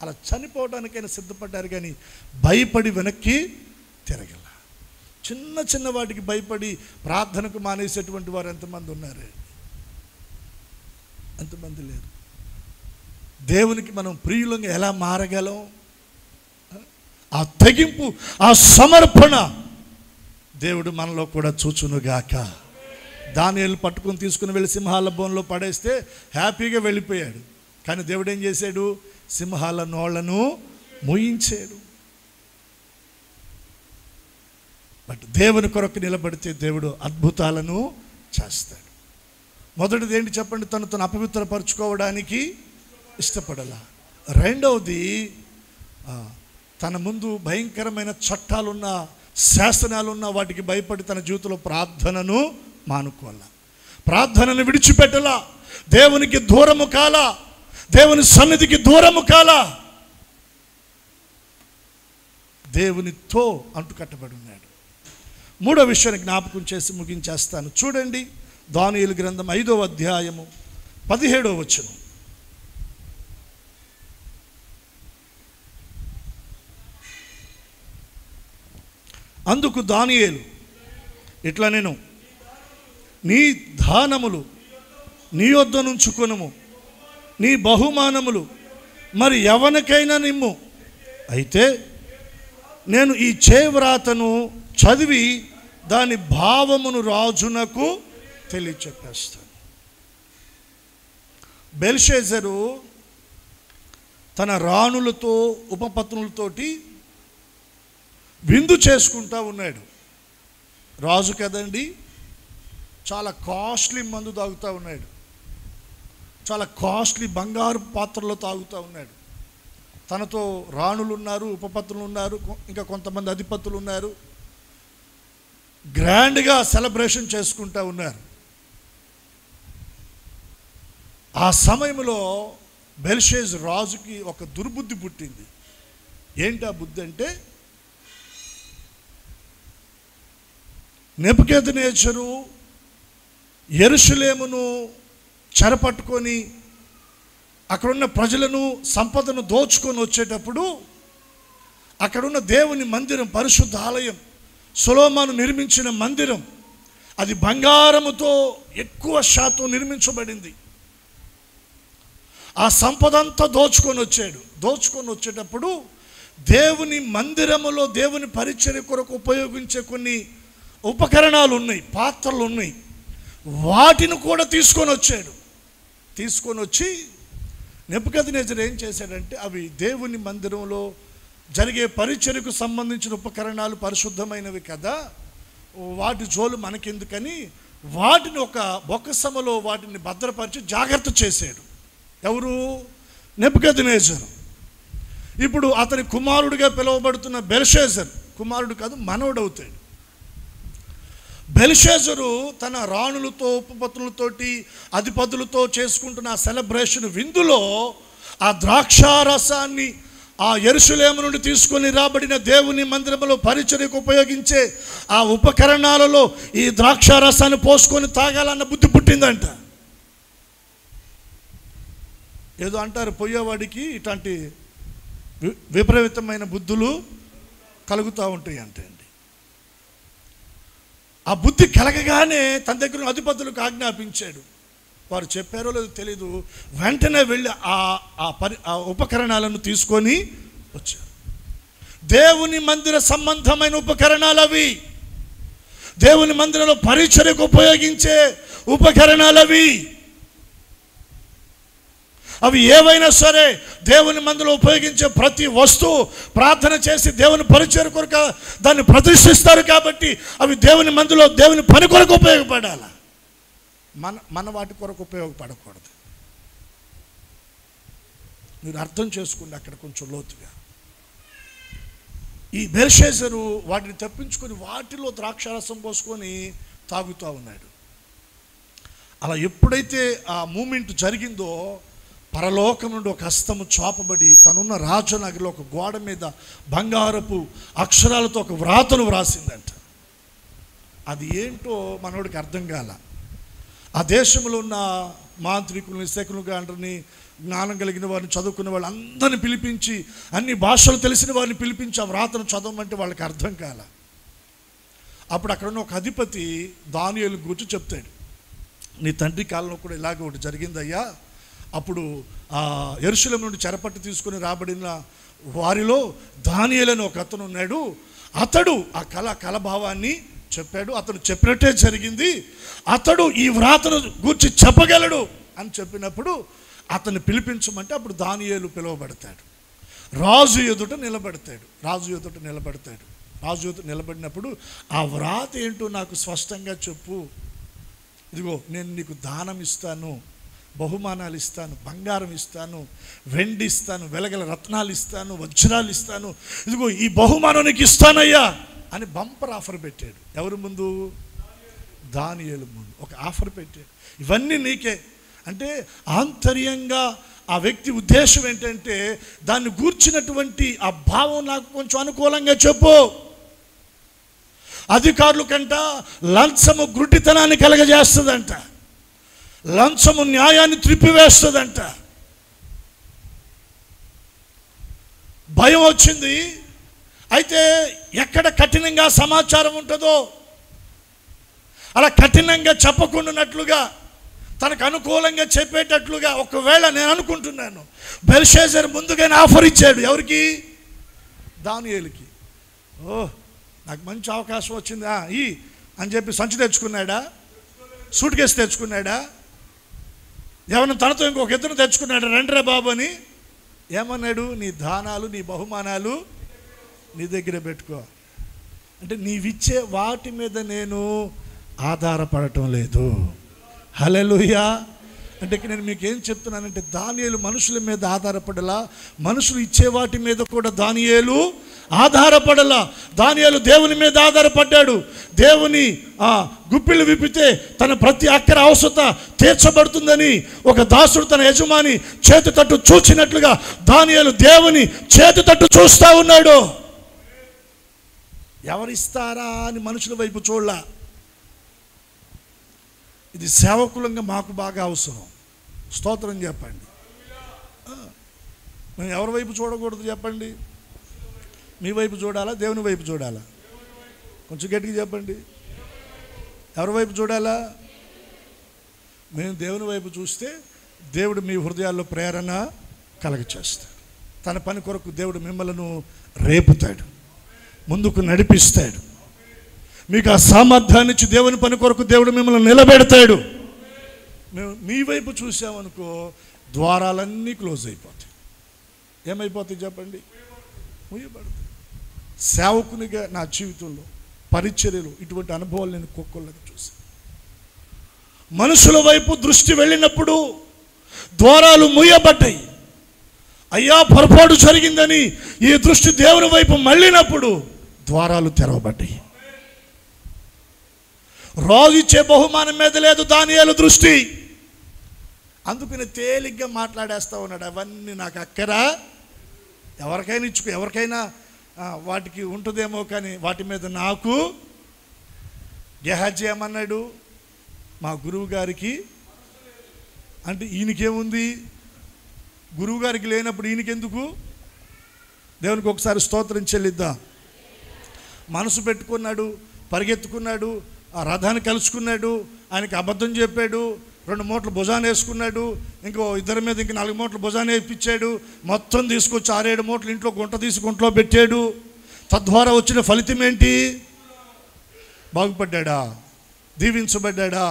[SPEAKER 1] అలా చనిపోవడానికైనా సిద్ధపడ్డారు, కానీ భయపడి వెనక్కి తిరగల. చిన్న చిన్న వాటికి భయపడి ప్రార్థనకు మానేసేటువంటి వారు ఎంతమంది ఉన్నారు? ఎంతమంది లేరు. దేవునికి మనం ప్రియులంగా ఎలా మారగలం? ఆ తెగింపు, ఆ సమర్పణ దేవుడు మనలో కూడా చూచునుగాక. దానియేలు పట్టుకుని తీసుకుని వెళ్ళి సింహాల బోన్లో పడేస్తే హ్యాపీగా వెళ్ళిపోయాడు, కానీ దేవుడు ఏం చేశాడు? సింహాల నోళ్లను మూయించాడు. బట్ దేవుని కొరకు నిలబడితే దేవుడు అద్భుతాలను చేస్తాడు. మొదటిది ఏంటి చెప్పండి? తను అపవిత్రపరచుకోవడానికి ఇష్టపడాల. రెండవది, తన ముందు భయంకరమైన చట్టాలున్న, శాసనాలున్న వాటికి భయపడి తన జీవితంలో ప్రార్థనను మానుకోవాలా, ప్రార్థనను విడిచిపెట్టలా, దేవునికి దూరము కాలా, దేవుని సన్నిధికి దూరము కాలా, దేవునితో అంటుకట్టబడి ఉన్నాడు. మూడో విషయాన్ని జ్ఞాపకం చేసి ముగించేస్తాను. చూడండి, దానియేలు గ్రంథం 5వ అధ్యాయము 17వ వచనం. అందుకు దానియేలు ఇట్లా, నేను నీ దానములు నీ యొద్ద నుంచుకొనుము, నీ బహుమానములు మరి ఎవరికైనా నిమ్ము. అయితే నేను ఈ చేవ్రాతను చదివి దాని భావమును రాజునకు తెలియచెప్పేస్తాను. బెల్షెజరు తన రాణులతో ఉపపత్నులతోటి విందు చేసుకుంటా ఉన్నాడు. రాజు కదండి, చాలా కాస్ట్లీ మందు తాగుతూ ఉన్నాడు, చాలా కాస్ట్లీ బంగారు పాత్రలో తాగుతూ ఉన్నాడు. తనతో రాణులు ఉన్నారు, ఉపపత్నులు ఉన్నారు, ఇంకా కొంతమంది అధిపతులు ఉన్నారు. గ్రాండ్గా సెలబ్రేషన్ చేసుకుంటూ ఉన్నారు. ఆ సమయంలో బెల్షెజ్ రాజుకి ఒక దుర్బుద్ధి పుట్టింది. ఏంటి ఆ బుద్ధి అంటే, నెబుకద్నెజరు యెరూషలేమును చెరపట్టుకొని అక్కడున్న ప్రజలను సంపదను దోచుకొని వచ్చేటప్పుడు అక్కడున్న దేవుని మందిరం, పరిశుద్ధ ఆలయం, సొలొమోను నిర్మించిన మందిరం, అది బంగారముతో ఎక్కువ శాతం నిర్మించబడింది. ఆ సంపద అంతా దోచుకొని వచ్చాడు. దోచుకొని వచ్చేటప్పుడు దేవుని మందిరములో దేవుని పరిచర్య కొరకు ఉపయోగించే కొన్ని ఉపకరణాలు ఉన్నాయి, పాత్రలు ఉన్నాయి. వాటిని కూడా తీసుకొని వచ్చాడు. తీసుకొని వచ్చి నెబుకద్నెజరు ఏం చేశాడంటే, అవి దేవుని మందిరంలో జరిగే పరిచర్యకు సంబంధించిన ఉపకరణాలు, పరిశుద్ధమైనవి కదా, వాటి జోలు మనకెందుకని వాటిని ఒక బొక్కసమలో వాటిని భద్రపరిచి జాగ్రత్త చేశాడు. ఎవరు? నెబుకద్నెజరు. ఇప్పుడు అతని కుమారుడిగా పిలువబడుతున్న బెల్షెజర్, కుమారుడు కాదు మనవడవుతాడు. బెల్షెజరు తన రాణులతో ఉపపత్నులతోటి అధిపతులతో చేసుకుంటున్న ఆ సెలబ్రేషన్ విందులో ఆ ద్రాక్షారసాన్ని ఆ యెరూషలేము నుండి తీసుకొని రాబడిన దేవుని మందిరంలో పరిచర్యకు ఉపయోగించే ఆ ఉపకరణాలలో ఈ ద్రాక్షారసాన్ని పోసుకొని తాగాలన్న బుద్ధి పుట్టిందంట. ఏదో అంటారు, పోయేవాడికి ఇట్లాంటి విపరీతమైన బుద్ధులు కలుగుతూ ఉంటాయి అంటే. ఆ బుద్ధి కలగగానే తన దగ్గర అధిపతులకు ఆజ్ఞాపించాడు. వారు చెప్పారో లేదో తెలీదు, వెంటనే వెళ్ళి ఆ ఉపకరణాలను తీసుకొని వచ్చారు. దేవుని మందిర సంబంధమైన ఉపకరణాలు అవి, దేవుని మందిరంలో పరిచర్యకు ఉపయోగించే ఉపకరణాలు అవి. అవి ఏవైనా సరే దేవుని మందిరంలో ఉపయోగించే ప్రతి వస్తువు ప్రార్థన చేసి దేవుని పరిచర్య కొరకు దాన్ని ప్రతిష్ఠిస్తారు కాబట్టి అవి దేవుని మందిరంలో దేవుని పని కొరకు ఉపయోగపడాలి. మన వాటి కొరకు ఉపయోగపడకూడదు. మీరు అర్థం చేసుకోండి అక్కడ కొంచెం లోతుగా. ఈ బెల్షెజరు వాటిని తప్పించుకొని వాటిలో ద్రాక్షారసం పోసుకొని తాగుతూ ఉన్నాడు. అలా ఎప్పుడైతే ఆ మూమెంట్ జరిగిందో పరలోకం నుండి ఒక హస్తము చాపబడి తనున్న రాజనగరిలో ఒక గోడ మీద బంగారపు అక్షరాలతో ఒక వ్రాతను వ్రాసిందంట. అది ఏంటో మనోడికి అర్థం కాల. ఆ దేశంలో ఉన్న మాంత్రికుల్ని, శకునుగాండ్రని, జ్ఞానం కలిగిన వారిని, చదువుకున్న వాళ్ళు అందరిని పిలిపించి, అన్ని భాషలు తెలిసిన వారిని పిలిపించి ఆ వ్రాతను చదవమంటే వాళ్ళకి అర్థం కాల. అప్పుడు అక్కడ ఉన్న ఒక అధిపతి దానియేలు గురించి చెప్తాడు, నీ తండ్రి కాలంలో కూడా ఇలాగ ఒకటి జరిగిందయ్యా. అప్పుడు ఆ యెరూషలేము నుండి చెరపట్టు తీసుకుని రాబడిన వారిలో దానియేలు అని ఒక అతను ఉన్నాడు. అతడు ఆ కలభావాన్ని చెప్పాడు. అతను చెప్పినట్టే జరిగింది. అతడు ఈ వ్రాతను గూర్చి చెప్పగలడు అని చెప్పినప్పుడు అతన్ని పిలిపించమంటే అప్పుడు దానియేలు పిలువబడతాడు. రాజు ఎదుట నిలబడతాడు. రాజు ఎదుట నిలబడినప్పుడు ఆ వ్రాత ఏంటో నాకు స్పష్టంగా చెప్పు. ఇదిగో నేను నీకు దానం ఇస్తాను, బహుమానాలు ఇస్తాను, బంగారం ఇస్తాను, వెండి ఇస్తాను, వెలగల రత్నాలు ఇస్తాను, వజ్రాలు ఇస్తాను, ఇదిగో ఈ బహుమానం నీకు ఇస్తానయ్యా అని బంపర్ ఆఫర్ పెట్టాడు. ఎవరి ముందు? దానియేలు ముందు ఒక ఆఫర్ పెట్టాడు. ఇవన్నీ నీకే అంటే ఆంతర్యంగా ఆ వ్యక్తి ఉద్దేశం ఏంటంటే దాన్ని గూర్చినటువంటి ఆ భావం నాకు కొంచెం అనుకూలంగా చెప్పు. అధికారుల కంట లంచము గుడ్డితనాన్ని కలగజేస్తుందంట, లంచము న్యాయాన్ని త్రిప్పివేస్తుందంట. భయం వచ్చింది. అయితే ఎక్కడ కఠినంగా సమాచారం ఉంటుందో అలా కఠినంగా చెప్పకుండానట్లుగా తనకు అనుకూలంగా చెప్పేటట్లుగా ఒకవేళ నేను అనుకుంటున్నాను బెల్షాజర్ ముందుగానే ఆఫర్ ఇచ్చాడు. ఎవరికి? దానియేలుకి. నాకు మంచి అవకాశం వచ్చిందా అని చెప్పి సంచి తెచ్చుకున్నాడా? Suit case తెచ్చుకున్నాడా? ఏమన్నా తనతో ఇంకొక ఇద్దరు తెచ్చుకున్నాడు, రండిరా బాబు అని. ఏమన్నాడు? నీ దానాలు నీ బహుమానాలు నీ దగ్గర పెట్టుకో. అంటే నీవిచ్చే వాటి మీద నేను ఆధారపడటం లేదు. హల్లెలూయా. అంటే నేను మీకు ఏం చెప్తున్నానంటే దానియేలు మనుషుల మీద ఆధారపడలా, మనుషులు ఇచ్చే వాటి మీద కూడా దానియేలు ఆధారపడలా. దానియేలు దేవుని మీద ఆధారపడ్డాడు. దేవుని గుప్పిళ్ళు విప్పితే తన ప్రతి అక్కర అవసరత తీర్చబడుతుందని ఒక దాసుడు తన యజమాని చేతి తట్టు చూచినట్లుగా దానియేలు దేవుని చేతి తట్టు చూస్తూ ఉన్నాడు. ఎవరిస్తారా అని మనుషుల వైపు చూడలా. ఇది సేవకులంగా మాకు బాగా అవసరం. స్తోత్రం చెప్పండి. మేము ఎవరి వైపు చూడకూడదు చెప్పండి? మీ వైపు చూడాలా, దేవుని వైపు చూడాలా? కొంచెం గట్టిగా చెప్పండి. ఎవరి వైపు చూడాలా? మేము దేవుని వైపు చూస్తే దేవుడు మీ హృదయాల్లో ప్రేరణ కలగచేస్తాడు. తన పని కొరకు దేవుడు మిమ్మల్ని రేపుతాడు, ముందుకు నడిపిస్తాడు. మీకు ఆ సామర్థ్యాన్ని ఇచ్చి దేవుని పని కొరకు దేవుడు మిమ్మల్ని నిలబెడతాడు. మేము మీ వైపు చూసామనుకో ద్వారాలన్నీ క్లోజ్ అయిపోతాయి. ఏమైపోతాయి చెప్పండి? ముయ్యబడతాయి. సేవకునిగా నా జీవితంలో పరిచర్యలు ఇటువంటి అనుభవాలు నేను కుక్కలకు చూశాను. మనుషుల వైపు దృష్టి వెళ్ళినప్పుడు ద్వారాలు ముయ్యబడ్డాయి. అయ్యా పొరపాటు జరిగిందని ఈ దృష్టి దేవుని వైపు మళ్ళినప్పుడు ద్వారాలు తెరవబడ్డాయి. రాజు ఇచ్చే బహుమానం మీద లేదు దానియేలు దృష్టి. అందుకని తేలిగ్గా మాట్లాడేస్తూ ఉన్నాడు. అవన్నీ నాకు అక్కరా, ఎవరికైనా ఇచ్చుకో, ఎవరికైనా వాటికి ఉంటుందేమో, కానీ వాటి మీద నాకు. గెహాజీ ఏమన్నాడు? మా గురువు గారికి. అంటే ఈయనకేముంది? గురువు గారికి లేనప్పుడు ఈయనకెందుకు? దేవునికి ఒకసారి స్తోత్రం చెల్లిద్దాం. మనసు పెట్టుకున్నాడు, పరిగెత్తుకున్నాడు, ఆ రథాన్ని కలుసుకున్నాడు, ఆయనకి అబద్ధం చెప్పాడు, 2 మూటలు భుజాన్ని వేసుకున్నాడు, ఇంకో ఇద్దరి మీద ఇంక 4 మూటలు భుజాన్ని వేయించాడు, మొత్తం తీసుకొచ్చి 6-7 మూటలు ఇంట్లో గుంట తీసి గుంటలో పెట్టాడు. తద్వారా వచ్చిన ఫలితం ఏంటి? బాగుపడ్డా? దీవించబడ్డా?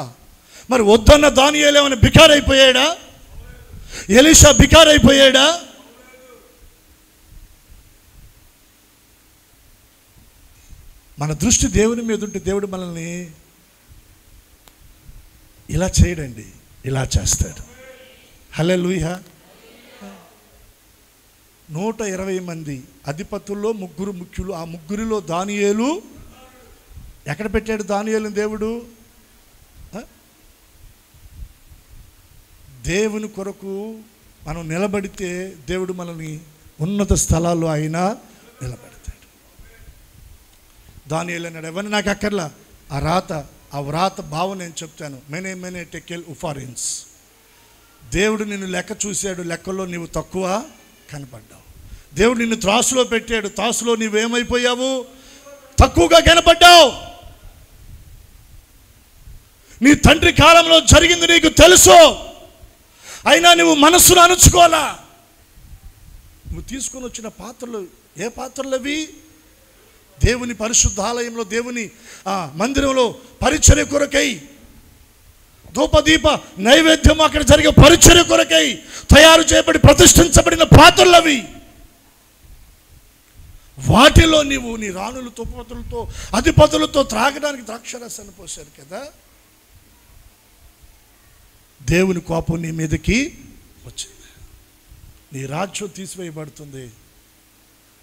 [SPEAKER 1] మరి వద్దన్న దానియేలు ఏమైనా బికారైపోయాడా? ఎలీషా బికారైపోయాడా? మన దృష్టి దేవుని మీద ఉంటే దేవుడు మనల్ని ఇలా చేయడండి, ఇలా చేస్తాడు. హల్లెలూయా. 120 మంది అధిపతుల్లో 3 ముఖ్యులు. ఆ 3లో దానియేలు. ఎక్కడ పెట్టాడు దానియేలుని దేవుడు? దేవుని కొరకు మనం నిలబడితే దేవుడు మనల్ని ఉన్నత స్థలాల్లో ఆయన నిలబెడతాడు. దానియేలు అన్నాడు, ఎవరిని నాకు అక్కర్లా, ఆ వ్రాత భావం నేను చెప్తాను. మెనే టెకెల్ ఉఫారిన్స్. దేవుడు నిన్ను లెక్క చూశాడు, లెక్కలో నీవు తక్కువ కనపడ్డావు. దేవుడు నిన్ను త్రాసులో పెట్టాడు, త్రాసులో నీవేమైపోయావు? తక్కువగా కనపడ్డావు. నీ తండ్రి కాలంలో జరిగింది నీకు తెలుసు, అయినా నువ్వు మనస్సును అణుచుకోవాలా. నువ్వు తీసుకొని వచ్చిన పాత్రలు ఏ పాత్రలు అవి? దేవుని పరిశుద్ధాలయంలో, దేవుని మందిరంలో పరిచర్య కొరకై, ధూపదీప నైవేద్యం అక్కడ జరిగే పరిచర్య కొరకై తయారు చేయబడి ప్రతిష్ఠించబడిన పాత్రలు అవి. వాటిలో నీవు నీ రాణులతో, పోతులతో, అధిపతులతో త్రాగడానికి ద్రాక్షరసాన్ని పోశారు కదా. దేవుని కోపం నీ మీదకి వచ్చింది. నీ రాజ్యం తీసివేయబడుతుంది,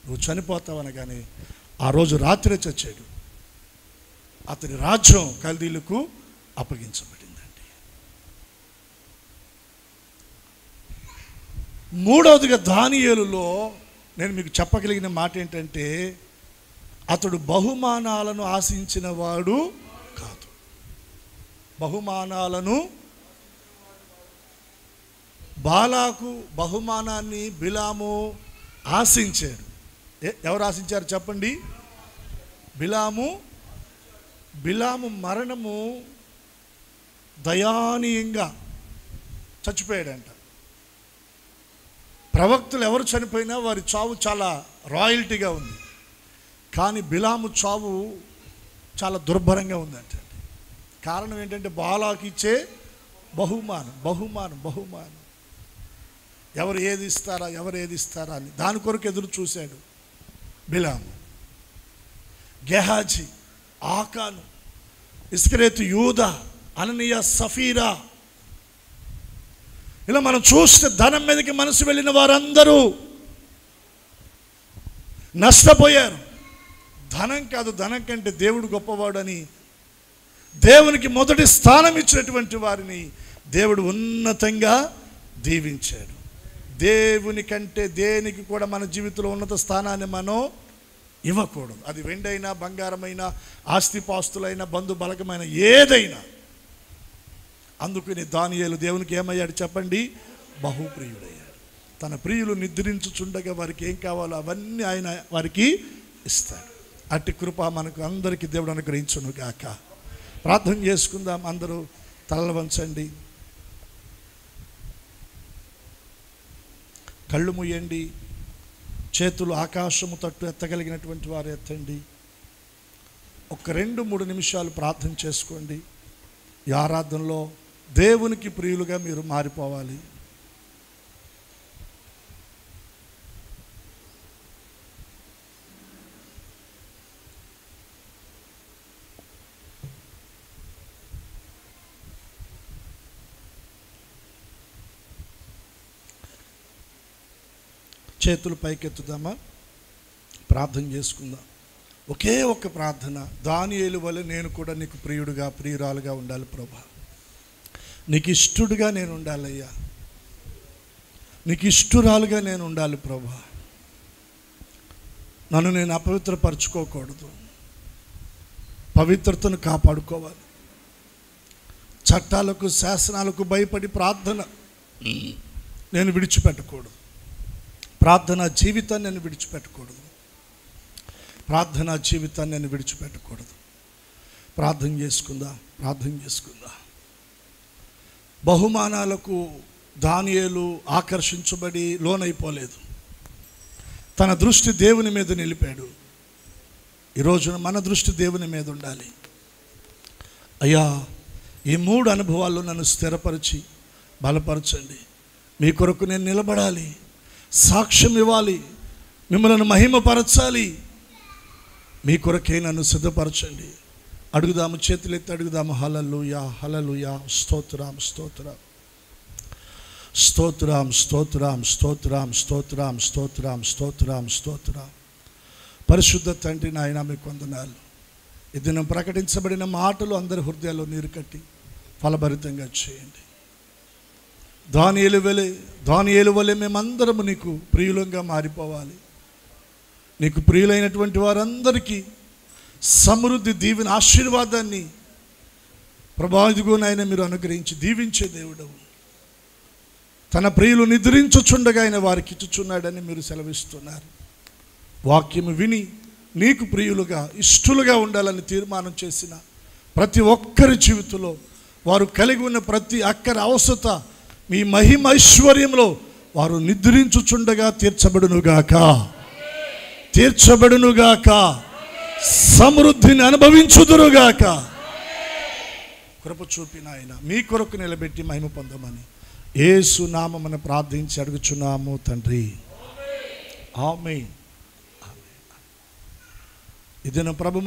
[SPEAKER 1] నువ్వు చనిపోతావనగానే ఆ రోజు రాత్రి చచ్చాడు. అతని రాజ్యం కల్దీలకు అప్పగించబడిందండి. 3వదిగా దానియేలులో నేను మీకు చెప్పగలిగిన మాట ఏంటంటే, అతడు బహుమానాలను ఆశించిన వాడు కాదు. బహుమానాలను, బాలాకు బహుమానాన్ని బిలాము ఆశించాడు. ఎవరు ఆశించారు చెప్పండి? బిలాము మరణము దయానీయంగా చచ్చిపోయాడంట. ప్రవక్తలు ఎవరు చనిపోయినా వారి చావు చాలా రాయల్టీగా ఉంది, కానీ బిలాము చావు చాలా దుర్భరంగా ఉందంట. కారణం ఏంటంటే బాలాకి ఇచ్చే బహుమానం. ఎవరు ఏది ఇస్తారా అని దాని కొరకు ఎదురు చూశాడు బిలాము. గెహాజీ, ఆకాను, ఇస్కరేతు యూదా, అననీయ, సఫీరా, ఇలా మనం చూస్తే ధనం మీదకి మనసు వెళ్ళిన వారందరూ నష్టపోయారు. ధనం కాదు, ధనం కంటే దేవుడు గొప్పవాడని దేవునికి మొదటి స్థానం ఇచ్చినటువంటి వారిని దేవుడు ఉన్నతంగా దీవించాడు. దేవుని కంటే దేనికి కూడా మన జీవితంలో ఉన్నత స్థానాన్ని మనం ఇవ్వకూడదు. అది వెండైనా, బంగారమైనా, ఆస్తిపాస్తులైనా, బంధు బలకమైన ఏదైనా. అందుకని దానియేలు దేవునికి ఏమయ్యాడు చెప్పండి? బహుప్రియుడయ్యాడు. తన ప్రియులు నిద్రించుచుండగా వారికి ఏం కావాలో అవన్నీ ఆయన వారికి ఇస్తాడు. అట్టి కృప మనకు అందరికీ దేవుడు అనుగ్రహించును గాక. ప్రార్థన చేసుకుందాం. అందరూ తలలు వంచండి, కళ్ళు మూయండి, చేతులు ఆకాశము తట్టు ఎత్తగలిగినటువంటి వారు ఎత్తండి. ఒక 2-3 నిమిషాలు ప్రార్థన చేసుకోండి. ఈ ఆరాధనలో దేవునికి ప్రియులుగా మీరు మారిపోవాలి. చేతులు పైకెత్తుదామా? ప్రార్థన చేసుకుందాం. ఒకే ఒక్క ప్రార్థన. దానియేలు వలె నేను కూడా నీకు ప్రియుడుగా, ప్రియురాలుగా ఉండాలి ప్రభా. నీకు ఇష్టడుగా నేను ఉండాలయ్యా. నీకు ఇష్టరాలుగా నేను ఉండాలి ప్రభా. నన్ను నేను అపవిత్రపరచుకోకూడదు, పవిత్రతను కాపాడుకోవాలి. చట్టాలకు, శాసనాలకు భయపడి ప్రార్థన నేను విడిచిపెట్టకూడదు. ప్రార్థనా జీవితాన్ని నేను విడిచిపెట్టకూడదు. ప్రార్థన చేసుకుందా. బహుమానాలకు దానియేలు ఆకర్షించబడి లోనైపోలేదు. తన దృష్టి దేవుని మీద నిలిపాడు. ఈ రోజున మన దృష్టి దేవుని మీద ఉండాలి. అయ్యా, ఈ 3 అనుభవాల్లో నన్ను స్థిరపరిచి బలపరచండి. మీ కొరకు నేను నిలబడాలి, సాక్ష్యం ఇవ్వాలి, మిమ్మల్ని మహిమపరచాలి. మీ కొరకే నన్ను సిద్ధపరచండి. అడుగుదాము, చేతులెత్తి అడుగుదాము. హల్లెలూయా, హల్లెలూయా, స్తోత్రం, స్తోత్రం, స్తోత్రం, స్తోత్రం, స్తోత్రం, స్తోత్రం, స్తోత్రం, స్తోత్రం, స్తోత్రం. పరిశుద్ధ తండ్రి నాయన, మీకు వందనాలు. ఈ దినం ప్రకటించబడిన మాటలు అందరి హృదయాల్లో నీరు కట్టి ఫలభరితంగా చేయండి. దానియేలు వలె మేమందరము నీకు ప్రియులంగా మారిపోవాలి. నీకు ప్రియులైనటువంటి వారందరికీ సమృద్ధి, దీవెన, ఆశీర్వాదాన్ని ప్రభావితగునైనా మీరు అనుగ్రహించి దీవించే దేవుడవు. తన ప్రియులు నిద్రించుచుండగా ఆయన వారికి ఇచ్చుచున్నాడని మీరు సెలవిస్తున్నారు. వాక్యము విని నీకు ప్రియులుగా, ఇష్టలుగా ఉండాలని తీర్మానం చేసిన ప్రతి ఒక్కరి జీవితంలో వారు కలిగి ఉన్న ప్రతి అక్కరి అవసరత మీ మహిమ ఐశ్వర్యంలో వారు నిద్రించుచుండగా తీర్చబడునుగాక, సమృద్ధిని అనుభవించుదురుగాక. కృప చూపిన ఆయన మీ కొరకు నిలబెట్టి మహిమ పొందమని యేసు నామమున ప్రార్థించి అడుగుచున్నాము తండ్రి. ఆమేన్. ఇదిన ప్రభు